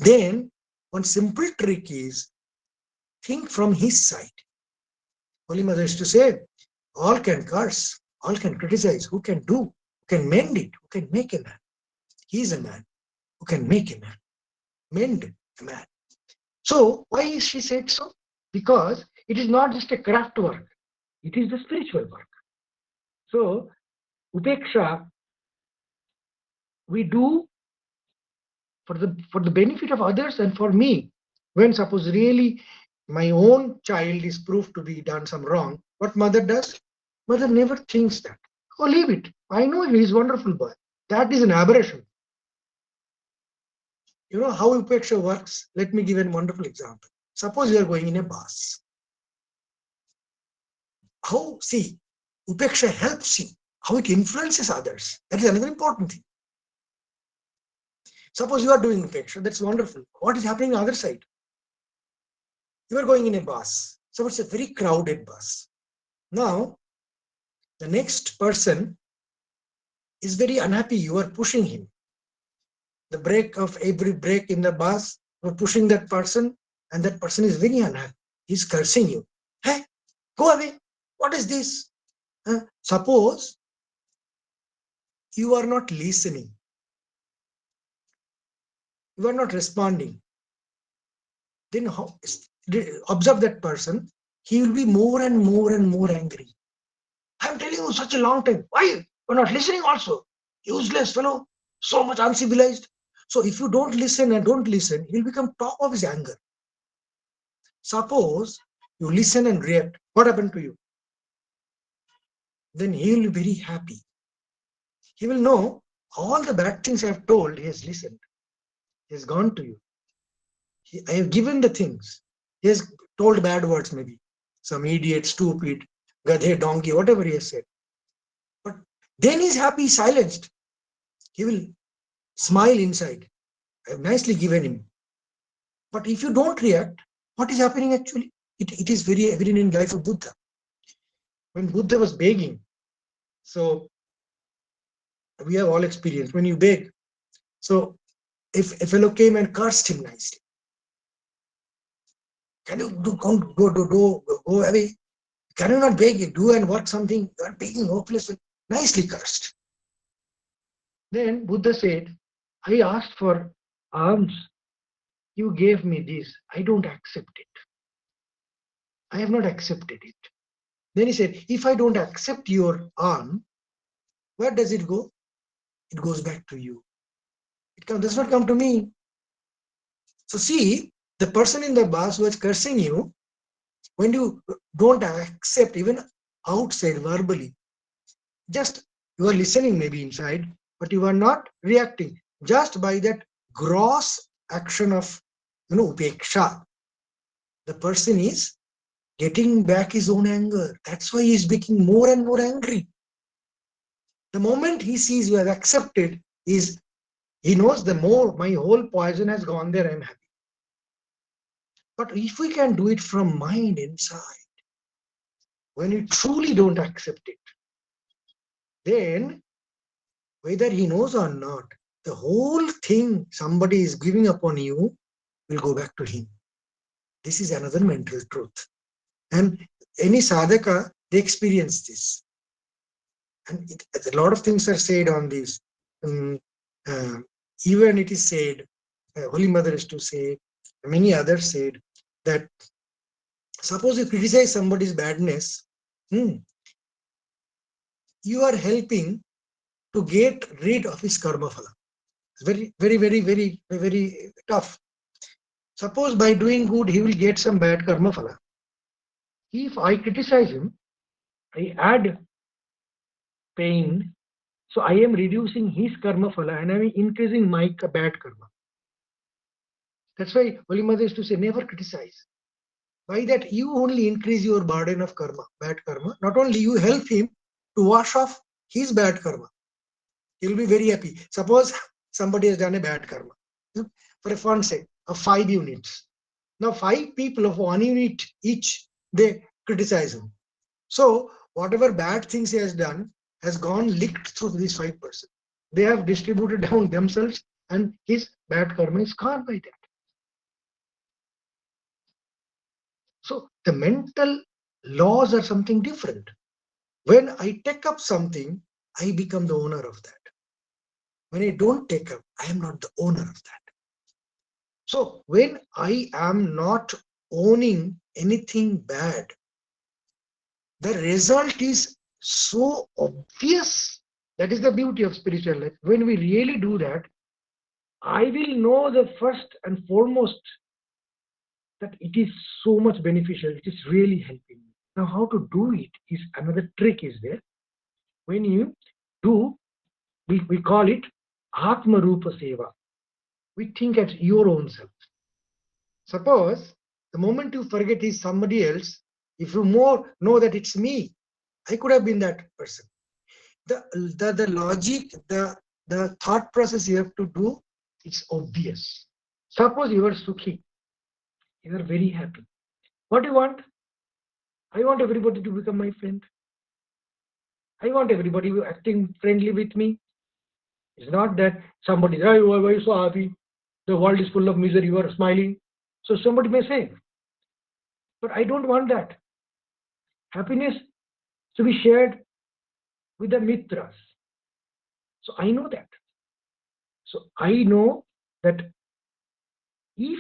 Then one simple trick is, think from his side. Holy Mother used to say, all can curse, all can criticize. Who can do? Who can mend it? Who can make a man? He is a man who can make a man, mend a man. So why she said so? Because it is not just a craft work, it is the spiritual work. So upeksha we do for the benefit of others and for me. When suppose really my own child is proved to be done some wrong, what mother does? Mother never thinks that. Oh, leave it. I know he is a wonderful boy. That is an aberration. You know how upeksha works? Let me give a wonderful example. Suppose you are going in a bus. How, see, upeksha helps you, how it influences others. That is another important thing. Suppose you are doing upeksha, that's wonderful. What is happening on the other side? You are going in a bus. So it's a very crowded bus. Now, the next person is very unhappy. You are pushing him. The brake of every brake in the bus, you are pushing that person, and that person is very unhappy. He's cursing you. Hey, go away. What is this? Suppose you are not listening. You are not responding. Then observe that person. He will be more and more and more angry. I'm telling you such a long time. Why? You're not listening also. Useless fellow. So much uncivilized. So if you don't listen and don't listen, he'll become top of his anger. Suppose you listen and react. What happened to you? Then he will be very happy. He will know all the bad things I have told, he has listened. He has gone to you. I have given the things. He has told bad words maybe. Some idiot, stupid, gadhe, donkey, whatever he has said. But then he's happy, silenced. He will smile inside. I have nicely given him. But if you don't react, what is happening actually? It is very evident in life of Buddha. When Buddha was begging, so we have all experienced when you beg. So if a fellow came and cursed him nicely, can you go away? Can you not beg? Do and work something? You are begging hopelessly, nicely cursed. Then Buddha said, I asked for alms. You gave me this. I don't accept it. I have not accepted it. Then he said, if I don't accept your alms, where does it go? It goes back to you. It does not come to me. So see, the person in the bus who is cursing you, when you don't accept even outside verbally, just you are listening maybe inside, but you are not reacting. Just by that gross action of upeksha, the person is getting back his own anger. That's why he is becoming more and more angry. The moment he sees you have accepted, he knows the more my whole poison has gone there, I'm happy. But if we can do it from mind inside, when you truly don't accept it, then whether he knows or not, the whole thing somebody is giving upon you will go back to him. This is another mental truth. And any sadhaka, they experience this. And a lot of things are said on this. Even it is said, Holy Mother is to say, many others said, that suppose you criticize somebody's badness, you are helping to get rid of his karma phala. It's very, very, very, very, very tough. Suppose by doing good, he will get some bad karma phala. If I criticize him, I add pain, so I am reducing his karma phala and I am increasing my bad karma. That's why Holy Mother is to say, never criticize. By that, you only increase your burden of karma, bad karma. Not only you help him to wash off his bad karma. He will be very happy. Suppose somebody has done a bad karma. For a fun sake, of 5 units. Now 5 people of 1 unit each, they criticize him. So whatever bad things he has done has gone leaked through these 5 persons. They have distributed down themselves and his bad karma is gone by that. So the mental laws are something different. When I take up something, I become the owner of that. When I don't take up, I am not the owner of that. So when I am not owning anything bad, the result is so obvious. That is the beauty of spiritual life. When we really do that, I will know the first and foremost that it is so much beneficial. It is really helping me. Now, how to do it is another trick is there. When you do, we call it Atma Rupa Seva. We think at your own self. Suppose the moment you forget is somebody else, if you more know that it's me, I could have been that person. The logic, the thought process you have to do It's obvious. Suppose you are Sukhi, you are very happy. What do you want? I want everybody to become my friend. I want everybody acting friendly with me. It's not that somebody, hey, why are you so happy? The world is full of misery, you are smiling. So somebody may say, but I don't want that. Happiness to be shared with the mitras. So I know that. So I know that if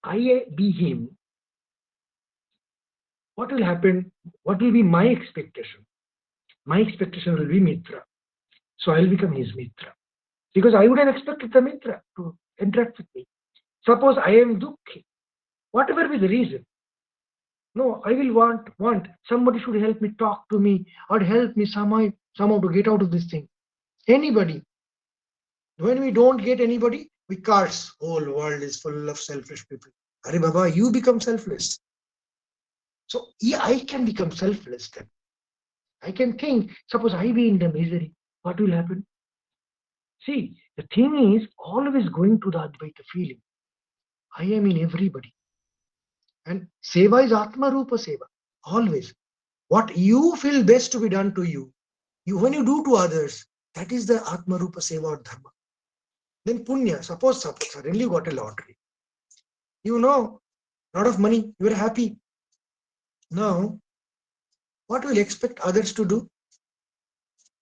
I be him, what will happen? What will be my expectation? My expectation will be mitra. So I'll become his mitra. Because I would have expected the mitra to interact with me. Suppose I am dukhi, whatever be the reason. No, I will want somebody should help me, talk to me, or help me somehow to get out of this thing. Anybody. When we don't get anybody, we curse. Whole world is full of selfish people. Are Baba, you become selfless. So yeah, I can become selfless then. I can think, suppose I be in the misery, what will happen? See, the thing is always going to the Advaita feeling. I am in everybody. And Seva is Atma Rupa Seva. Always. What you feel best to be done to you, when you do to others, that is the Atma Rupa Seva or Dharma. Then Punya, suppose suddenly you got a lottery. You know, lot of money, you are happy. Now, what will expect others to do?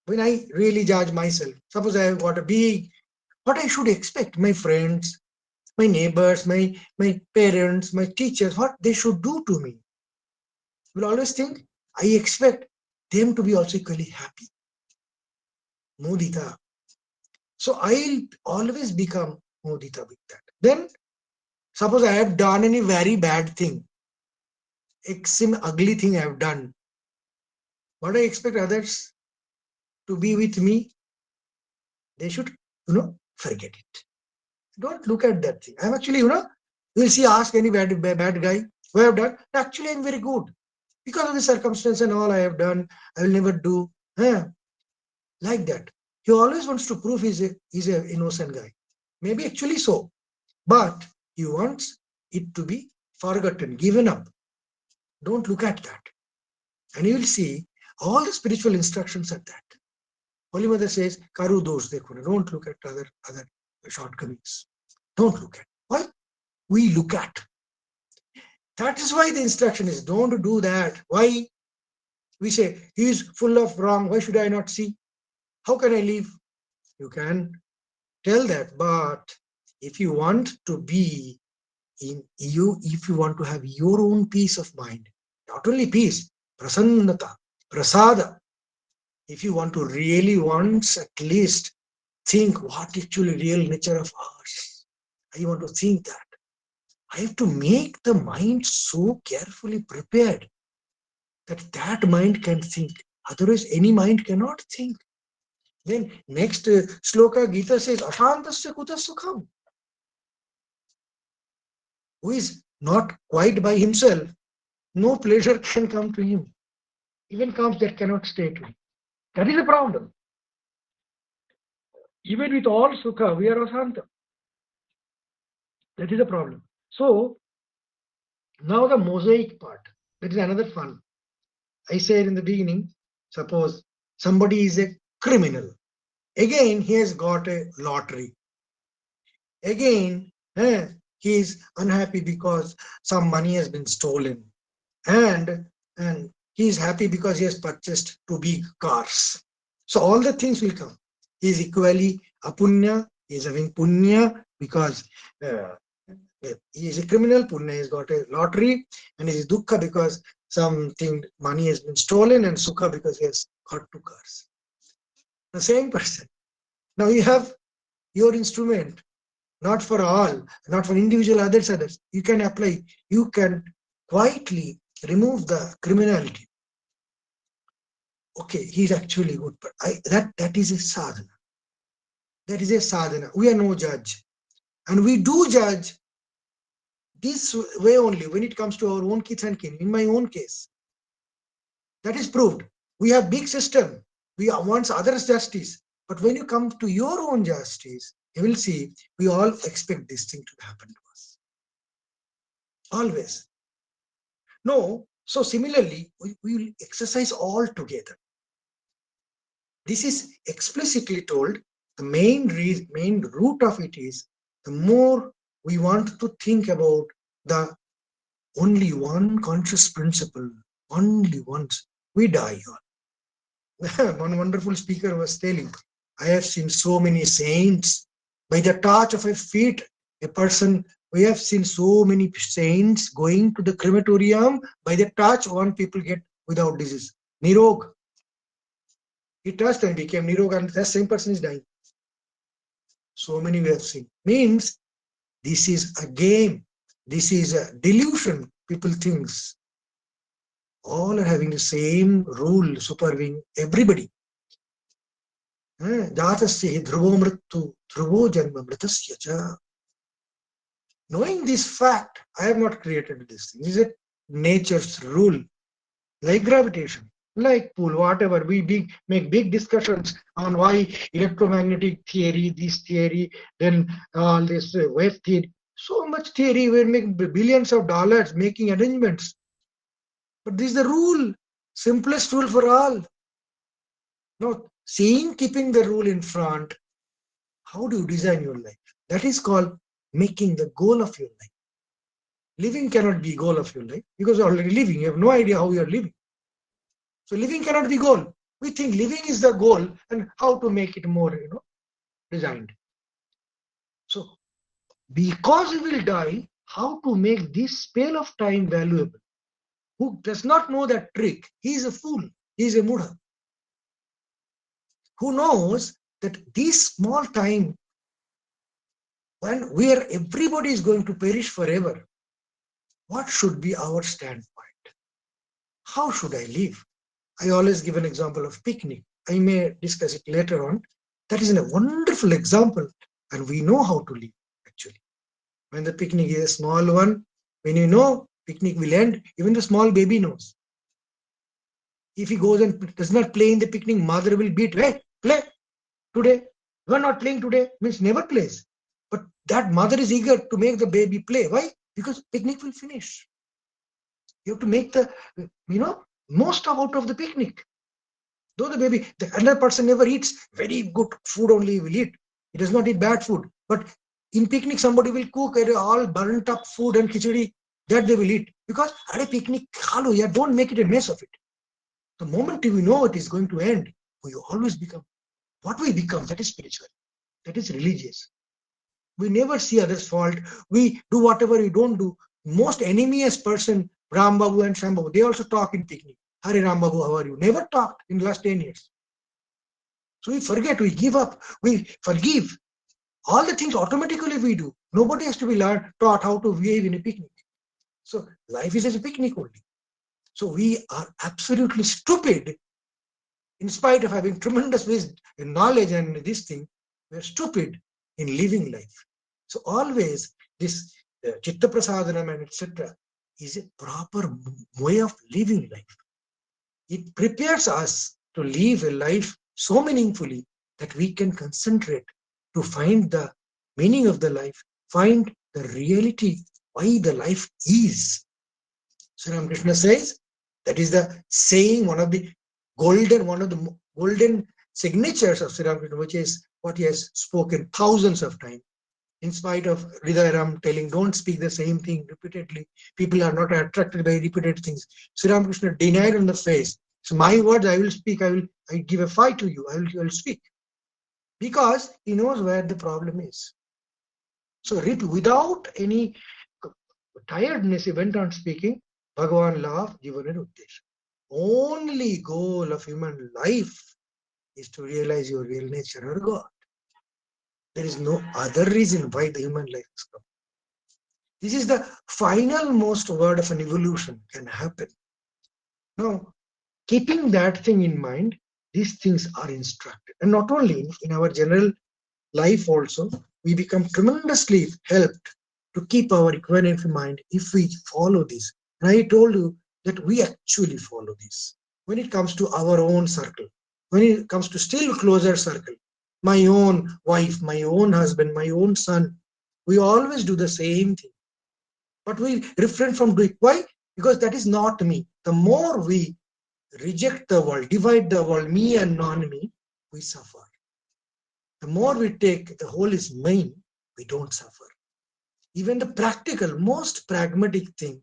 When I really judge myself, suppose I have got a big, what I should expect, my friends, my neighbors, my parents, my teachers, what they should do to me. I will always think, I expect them to be also equally happy. Modita. So I'll always become Modita with that. Then, suppose I have done any very bad thing, some ugly thing I have done. What I expect others to be with me, they should, forget it. Don't look at that thing. I'm actually, you'll see, ask any bad guy who I have done. Actually, I'm very good. Because of the circumstance and all I have done, I will never do. Like that. He always wants to prove he's an innocent guy. Maybe actually so. But he wants it to be forgotten, given up. Don't look at that. And you will see all the spiritual instructions at that. Holy Mother says, Karu dosh dekho. Don't look at other shortcomings. Don't look at. Why? We look at. That is why the instruction is don't do that. Why? We say, he is full of wrong. Why should I not see? How can I live? You can tell that. But if you want to be in you, if you want to have your own peace of mind, not only peace, prasannata, prasada, if you want to really once at least think what actually real nature of ours, I want to think that. I have to make the mind so carefully prepared that mind can think. Otherwise, any mind cannot think. Then next sloka Gita says, Ashantasya kuta sukham. Who is not quite by himself, no pleasure can come to him. Even comes that cannot stay to him. That is the problem. Even with all sukha, we are asanta. That is the problem. So, now the mosaic part. That is another fun. I said in the beginning, suppose somebody is a criminal. Again, he has got a lottery. Again, he is unhappy because some money has been stolen. And he is happy because he has purchased 2 big cars. So all the things will come. He is equally apunya, he is having punya because he is a criminal, punya has got a lottery, and he is dukkha because something, money has been stolen, and sukha because he has got 2 cars. The same person. Now you have your instrument, not for all, not for individual others. You can apply, you can quietly remove the criminality. Okay, he's actually good, but that is a sadhana. That is a sadhana. We are no judge. And we do judge this way only when it comes to our own kids and kin. In my own case, that is proved. We have big system. We want others' justice. But when you come to your own justice, you will see we all expect this thing to happen to us. Always. No, so similarly, we will exercise all together. This is explicitly told. The main root of it is the more we want to think about the only one conscious principle, only once, we die. One wonderful speaker was telling, I have seen so many saints. By the touch of a feet, a person, we have seen so many saints going to the crematorium. By the touch, one people get without disease. Nirog. He touched and became Nirog, and that same person is dying. So many we have seen. Means this is a game. This is a delusion. People think all are having the same rule, superving everybody. Jatasya hi dhruvo mrittu, dhruvo janma mritasya cha. Knowing this fact, I have not created this thing. This is a nature's rule, like gravitation, like pool, whatever. We make big discussions on why electromagnetic theory, this theory, then all this wave theory. So much theory, we make billions of dollars making arrangements. But this is the rule, simplest rule for all. Now, keeping the rule in front, how do you design your life? That is called making the goal of your life. Living cannot be goal of your life because you're already living. You have no idea how you are living. So living cannot be goal. We think living is the goal and how to make it more, designed. So because we will die, how to make this spell of time valuable? Who does not know that trick, he is a fool. He is a mudha. Who knows that this small time, where everybody is going to perish forever, what should be our standpoint? How should I live? I always give an example of picnic. I may discuss it later on. That is a wonderful example, and we know how to live actually. When the picnic is a small one, when you know picnic will end, even the small baby knows. If he goes and does not play in the picnic, mother will beat, hey, play today. You are not playing today, means never plays. But that mother is eager to make the baby play. Why? Because picnic will finish. You have to make the, most out of the picnic. Though the another person never eats very good food, only he will eat. He does not eat bad food. But in picnic, somebody will cook all burnt up food and khichdi that they will eat. Because at a picnic, don't make it a mess of it. The moment we know it is going to end, we always become what we become. That is spiritual. That is religious. We never see others' fault. We do whatever we don't do. Most enemious person, Ram Babu and Sham Babu, they also talk in picnic. Hari Ram Babu, how are you? Never talked in the last 10 years. So we forget, we give up, we forgive. All the things automatically we do. Nobody has to be taught how to behave in a picnic. So life is as a picnic only. So we are absolutely stupid. In spite of having tremendous wisdom and knowledge and this thing, we are stupid in living life. So always this Chitta Prasadanam and etc. is a proper way of living life. It prepares us to live a life so meaningfully that we can concentrate to find the meaning of the life, find the reality, why the life is. Sri Ramakrishna says, that is the saying, one of the golden signatures of Sri Ramakrishna, which is what he has spoken thousands of times. In spite of Hridayaram telling, don't speak the same thing repeatedly. People are not attracted by repeated things. Sri Ramakrishna denied on the face. So my words I will speak, I give a fight to you, I will speak. Because he knows where the problem is. So without any tiredness, he went on speaking, Bhagavan laughed, Jivana Uddesh. Only goal of human life is to realize your real nature or God. There is no other reason why the human life has come. This is the final most word of an evolution can happen. Now, keeping that thing in mind, these things are instructed. And not only in our general life also, we become tremendously helped to keep our equanimity in mind if we follow this. And I told you that we actually follow this. When it comes to our own circle, when it comes to still closer circle, my own wife, my own husband, my own son. We always do the same thing. But we refrain from doing. Why? Because that is not me. The more we reject the world, divide the world, me and non-me, we suffer. The more we take the whole is mine, we don't suffer. Even the practical, most pragmatic thing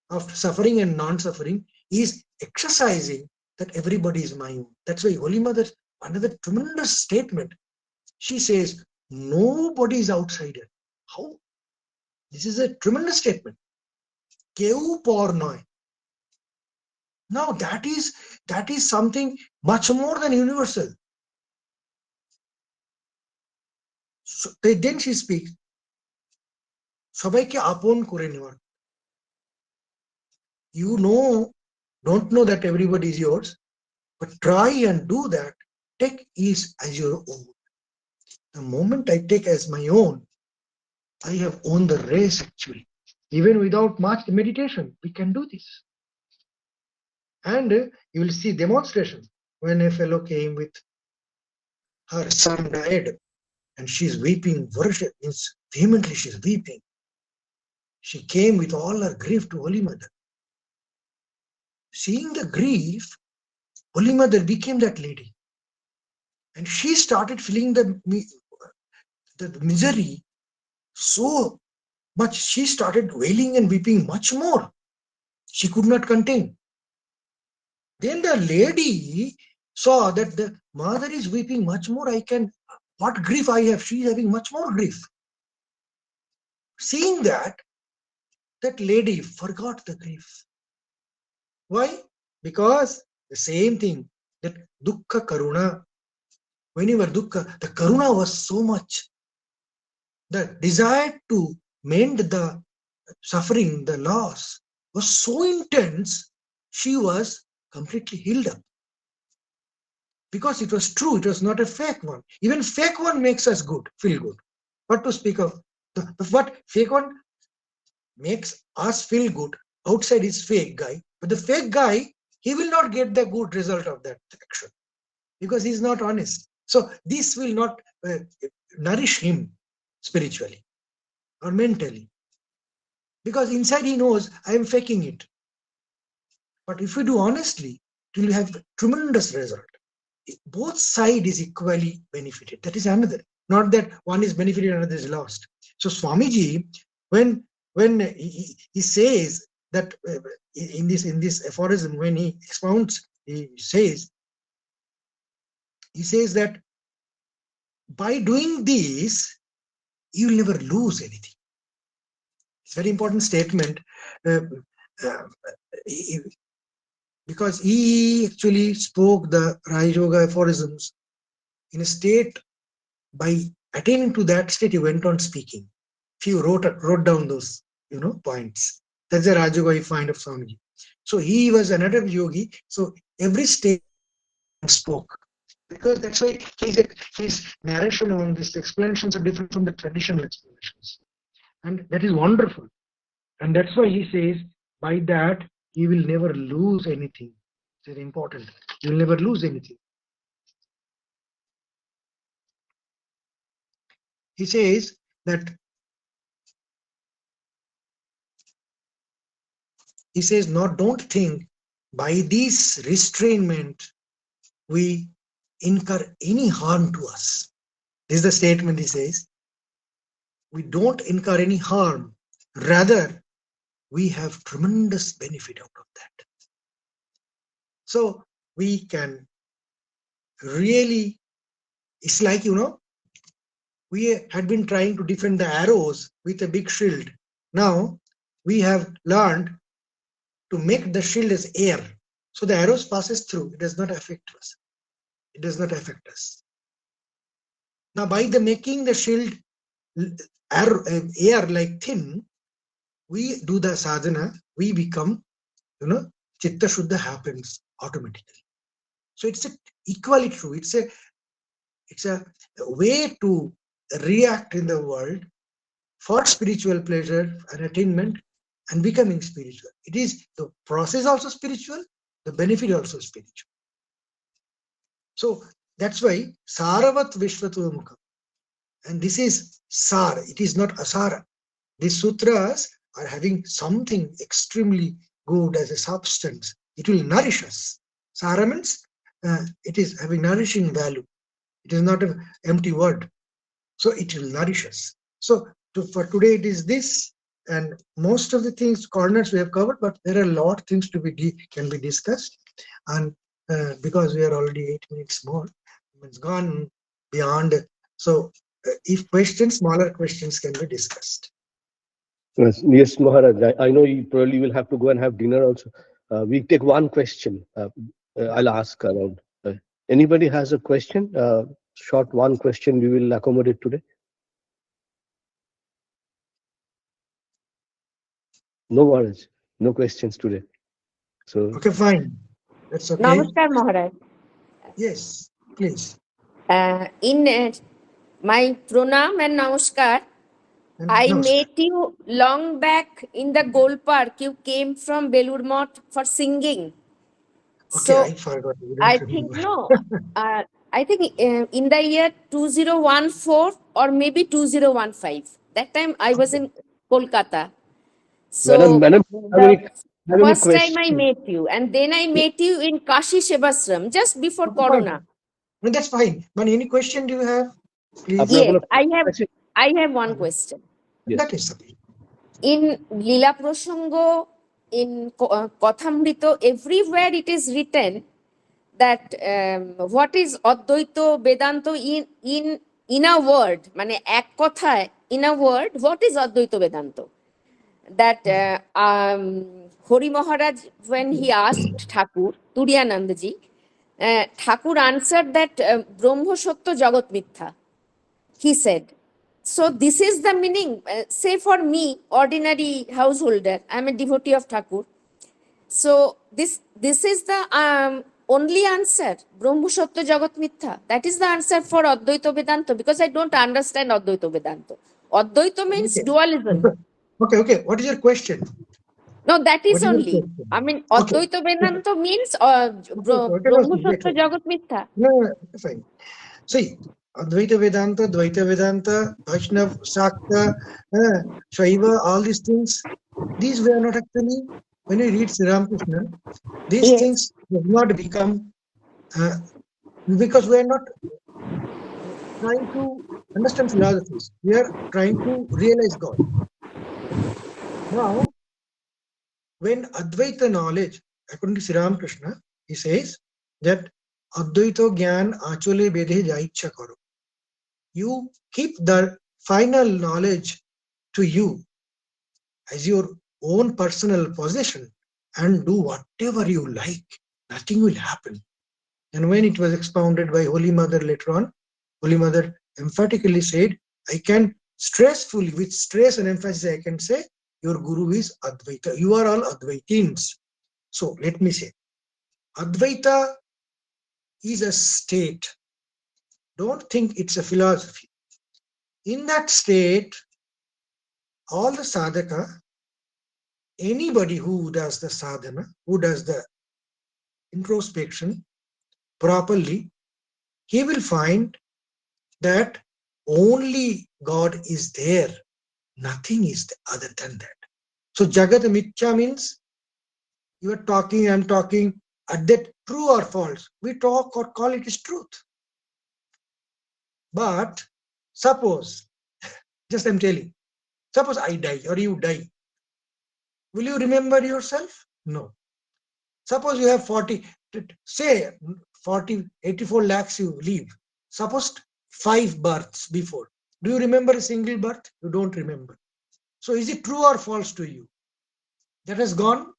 of suffering and non-suffering is exercising that everybody is my own. That's why Holy Mother, another tremendous statement, she says, nobody is outsider. How? This is a tremendous statement. Keu pornoi. Now that is something much more than universal. So, then she speaks, সবাইকে আপন করে নেওয়ার. You don't know that everybody is yours, but try and do that. Take each as your own. The moment I take as my own, I have won the race actually. Even without much meditation, we can do this. And you will see demonstration when a fellow came with her son died and she's weeping vehemently, she's weeping. She came with all her grief to Holy Mother. Seeing the grief, Holy Mother became that lady. And she started feeling the misery so much. She started wailing and weeping much more. She could not contain. Then the lady saw that the mother is weeping much more. What grief I have, she is having much more grief. Seeing that lady forgot the grief. Why? Because the same thing, that dukkha karuna, whenever dukkha, the karuna was so much. The desire to mend the suffering, the loss, was so intense, she was completely healed up. Because it was true, it was not a fake one. Even fake one makes us good, feel good. What to speak of? What fake one makes us feel good, outside is fake guy. But the fake guy, he will not get the good result of that action because he's not honest. So this will not nourish him spiritually or mentally, because inside he knows I am faking it. But if we do honestly, it will have tremendous result. Both sides is equally benefited. That is another. Not that one is benefited, another is lost. So Swamiji, when he says that in this aphorism, when he expounds, he says that by doing this, you will never lose anything. It's a very important statement, because he actually spoke the Raja Yoga aphorisms in a state. By attaining to that state, he went on speaking. He wrote down those points. That's the Raja Yoga you find of Swamiji. So he was another yogi. So every state spoke, because that's why his narration on these explanations are different from the traditional explanations, and that is wonderful. And that's why he says, by that you will never lose anything. It's very important. You will never lose anything. He says that, no, don't think by this restrainment we incur any harm to us. This is the statement he says. We don't incur any harm. Rather, we have tremendous benefit out of that. So we can really, it's like, we had been trying to defend the arrows with a big shield. Now we have learned to make the shield as air. So the arrows passes through. It does not affect us. It does not affect us. Now by the making the shield air like thin, we do the sadhana, we become, Chitta Shuddha happens automatically. So it's equally true. It's a way to react in the world for spiritual pleasure and attainment and becoming spiritual. It is the process also spiritual, the benefit also spiritual. So That's why Saravat Vishvatomukha. And this is Sar, it is not Asara. These sutras are having something extremely good as a substance. It will nourish us. Sara means it is having nourishing value. It is not an empty word. So it will nourish us. So for today it is this, and most of the things, corners we have covered, but there are a lot of things to be can be discussed. And because we are already 8 minutes more, it's gone beyond. So if questions, smaller questions can be discussed. Yes, Maharaj. I know you probably will have to go and have dinner also. We take one question. I'll ask around. Anybody has a question? Short one question we will accommodate today. No Maharaj. No questions today. So Okay, fine. That's okay. Namaskar, Maharaj. Yes, please. In my pranam and namaskar, And I namaskar. met you long back in the Goal Park. You came from Belur Math for singing. Okay, So I forgot. You I don't think remember. I think in the year 2014 or maybe 2015. That time I was in Kolkata. So Madam, the have any first time question? I met you, and then I met you in Kashi Sevasram just before Okay, fine. Corona. No, that's fine. But any question do you have? Please. আপনার Yes, কোনো I have one question. Yes. That is sufficient. In Lila Prasanga, in Kathamrita, everywhere it is written that what is Advaita Vedanta in a word, মানে এক কথায়, in a word, what is Advaita Vedanta? That Hori Maharaj, when he asked Thakur, Turiyanandaji, Thakur answered that Brahma Satya Jagat Mithya. He said, so this is the meaning. Say for me, ordinary householder, I am a devotee of Thakur. So this is the only answer, Brahma Satya Jagat Mithya. That is the answer for Advaita Vedanta, because I don't understand Advaita Vedanta. Advaita means Okay. dualism. Okay. What is your question? No, that is What is your only. question? I mean, Okay. Advaita Vedanta means Okay, Brahma wait, Satya wait. Jagat Mithya. No, fine. See, Advaita Vedanta, Dvaita Vedanta, Vaishnav, Shakta, Shaiva, all these things, these were not actually, when we read Sri Ramakrishna, these Yes. things have not become, because we are not trying to understand philosophies. We are trying to realize God. Now, when Advaita knowledge, according to Sri Ramakrishna, he says that Advaita Gyan Achole Bedhe Jaicha Karo. You keep the final knowledge to you as your own personal possession and do whatever you like. Nothing will happen. And when it was expounded by Holy Mother later on, Holy Mother emphatically said, I can stressfully, with stress and emphasis, I can say, your Guru is Advaita. You are all Advaitins. So let me say, Advaita is a state. Don't think it's a philosophy. In that state, all the sadhaka, anybody who does the sadhana, who does the introspection properly, he will find that only God is there. Nothing is other than that. So Jagat Mithya means you are talking, I am talking, at that true or false. We talk or call it is truth. But suppose, just I'm telling, suppose I die or you die. Will you remember yourself? No. Suppose you have say 84 lakhs you live. Suppose 5 births before. Do you remember a single birth? You don't remember. So is it true or false to you? That has gone.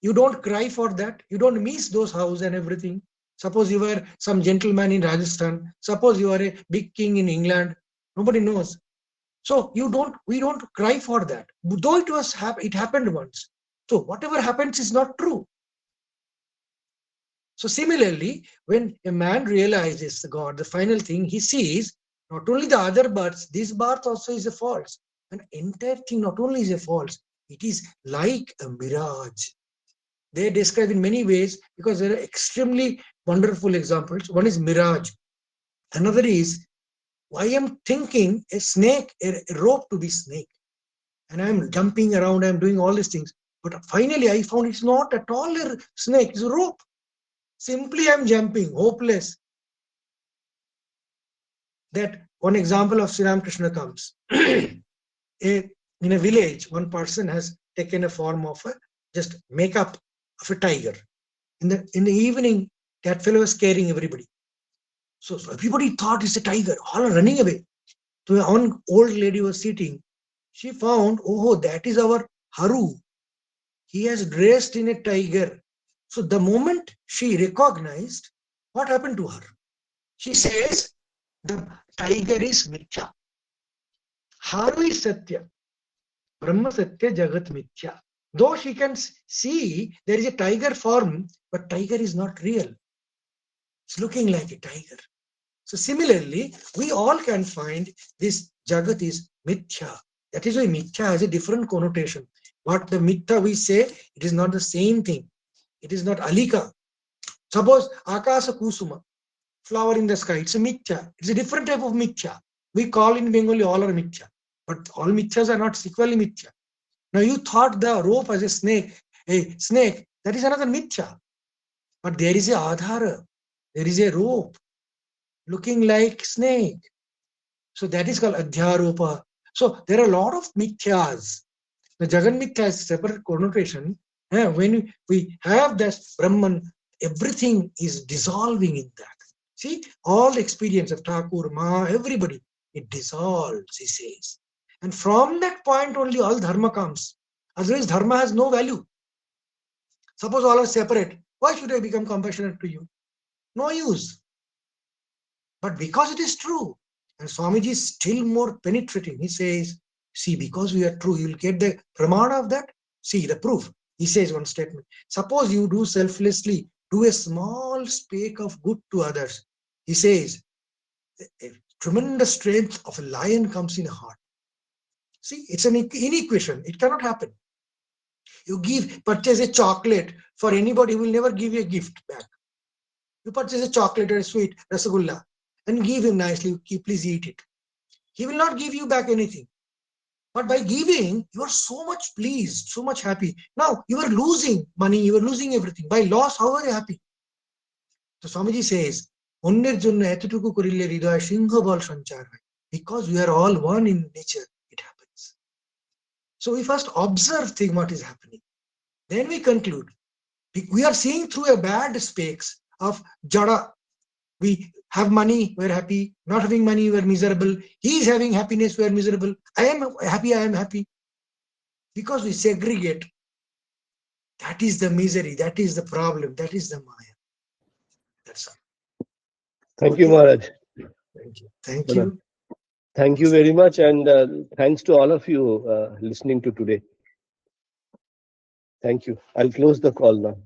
You don't cry for that. You don't miss those houses and everything. Suppose you were some gentleman in Rajasthan. Suppose you are a big king in England. Nobody knows. So we don't cry for that. Though it happened once. So whatever happens is not true. So similarly, when a man realizes God, the final thing, he sees not only the other births, this birth also is a false. An entire thing not only is a false, it is like a mirage. They describe in many ways because there are extremely wonderful examples. One is mirage. Another is, I am thinking a snake, a rope to be snake. And I'm jumping around, I'm doing all these things. But finally I found it's not at all a snake, it's a rope. Simply I'm jumping, hopeless. That one example of Sri Ramakrishna comes. In a village, one person has taken a form of a just makeup of a tiger. In the evening, that fellow was scaring everybody. So everybody thought it's a tiger, all are running away. So one old lady was sitting. She found, oh, that is our Haru. He has dressed in a tiger. So the moment she recognized, what happened to her? She says, the tiger is mithya. Haru is satya. Brahma satya jagat mithya. Though she can see there is a tiger form, but tiger is not real. It's looking like a tiger. So similarly, we all can find this jagat is mithya. That is why mithya has a different connotation. What the mithya we say, it is not the same thing. It is not alika. Suppose akasa kusuma, flower in the sky, it's a mithya. It's a different type of mithya. We call in Bengali all are mithya. But all mithyas are not equally mithya. Now you thought the rope as a snake, that is another mithya. But there is a adhara, there is a rope looking like snake. So that is called adhyaropa. So there are a lot of mithyas. The Jagan mithya has separate connotation. When we have that Brahman, everything is dissolving in that. See, all the experience of Thakur, Ma, everybody, it dissolves, he says. And from that point only all dharma comes. Otherwise, dharma has no value. Suppose all are separate. Why should I become compassionate to you? No use. But because it is true, and Swamiji is still more penetrating, he says, see, because we are true, you will get the pramana of that. See, the proof. He says one statement. Suppose you do selflessly, do a small speck of good to others. He says, a tremendous strength of a lion comes in a heart. See, it's an inequation. It cannot happen. You purchase a chocolate for anybody who will never give you a gift back. You purchase a chocolate or a sweet, rasagulla, and give him nicely, please eat it. He will not give you back anything. But by giving, you are so much pleased, so much happy. Now, you are losing money, you are losing everything. By loss, how are you happy? So Swamiji says, because we are all one in nature, it happens. So we first observe what is happening. Then we conclude. We are seeing through a bad specs of jada. We have money, we're happy. Not having money, we're miserable. He is having happiness, we're miserable. I am happy. Because we segregate. That is the misery, that is the problem, that is the Maya. That's all. Thank you, Maharaj. Thank you. Thank you. Thank you very much, and thanks to all of you listening to today. Thank you. I'll close the call now.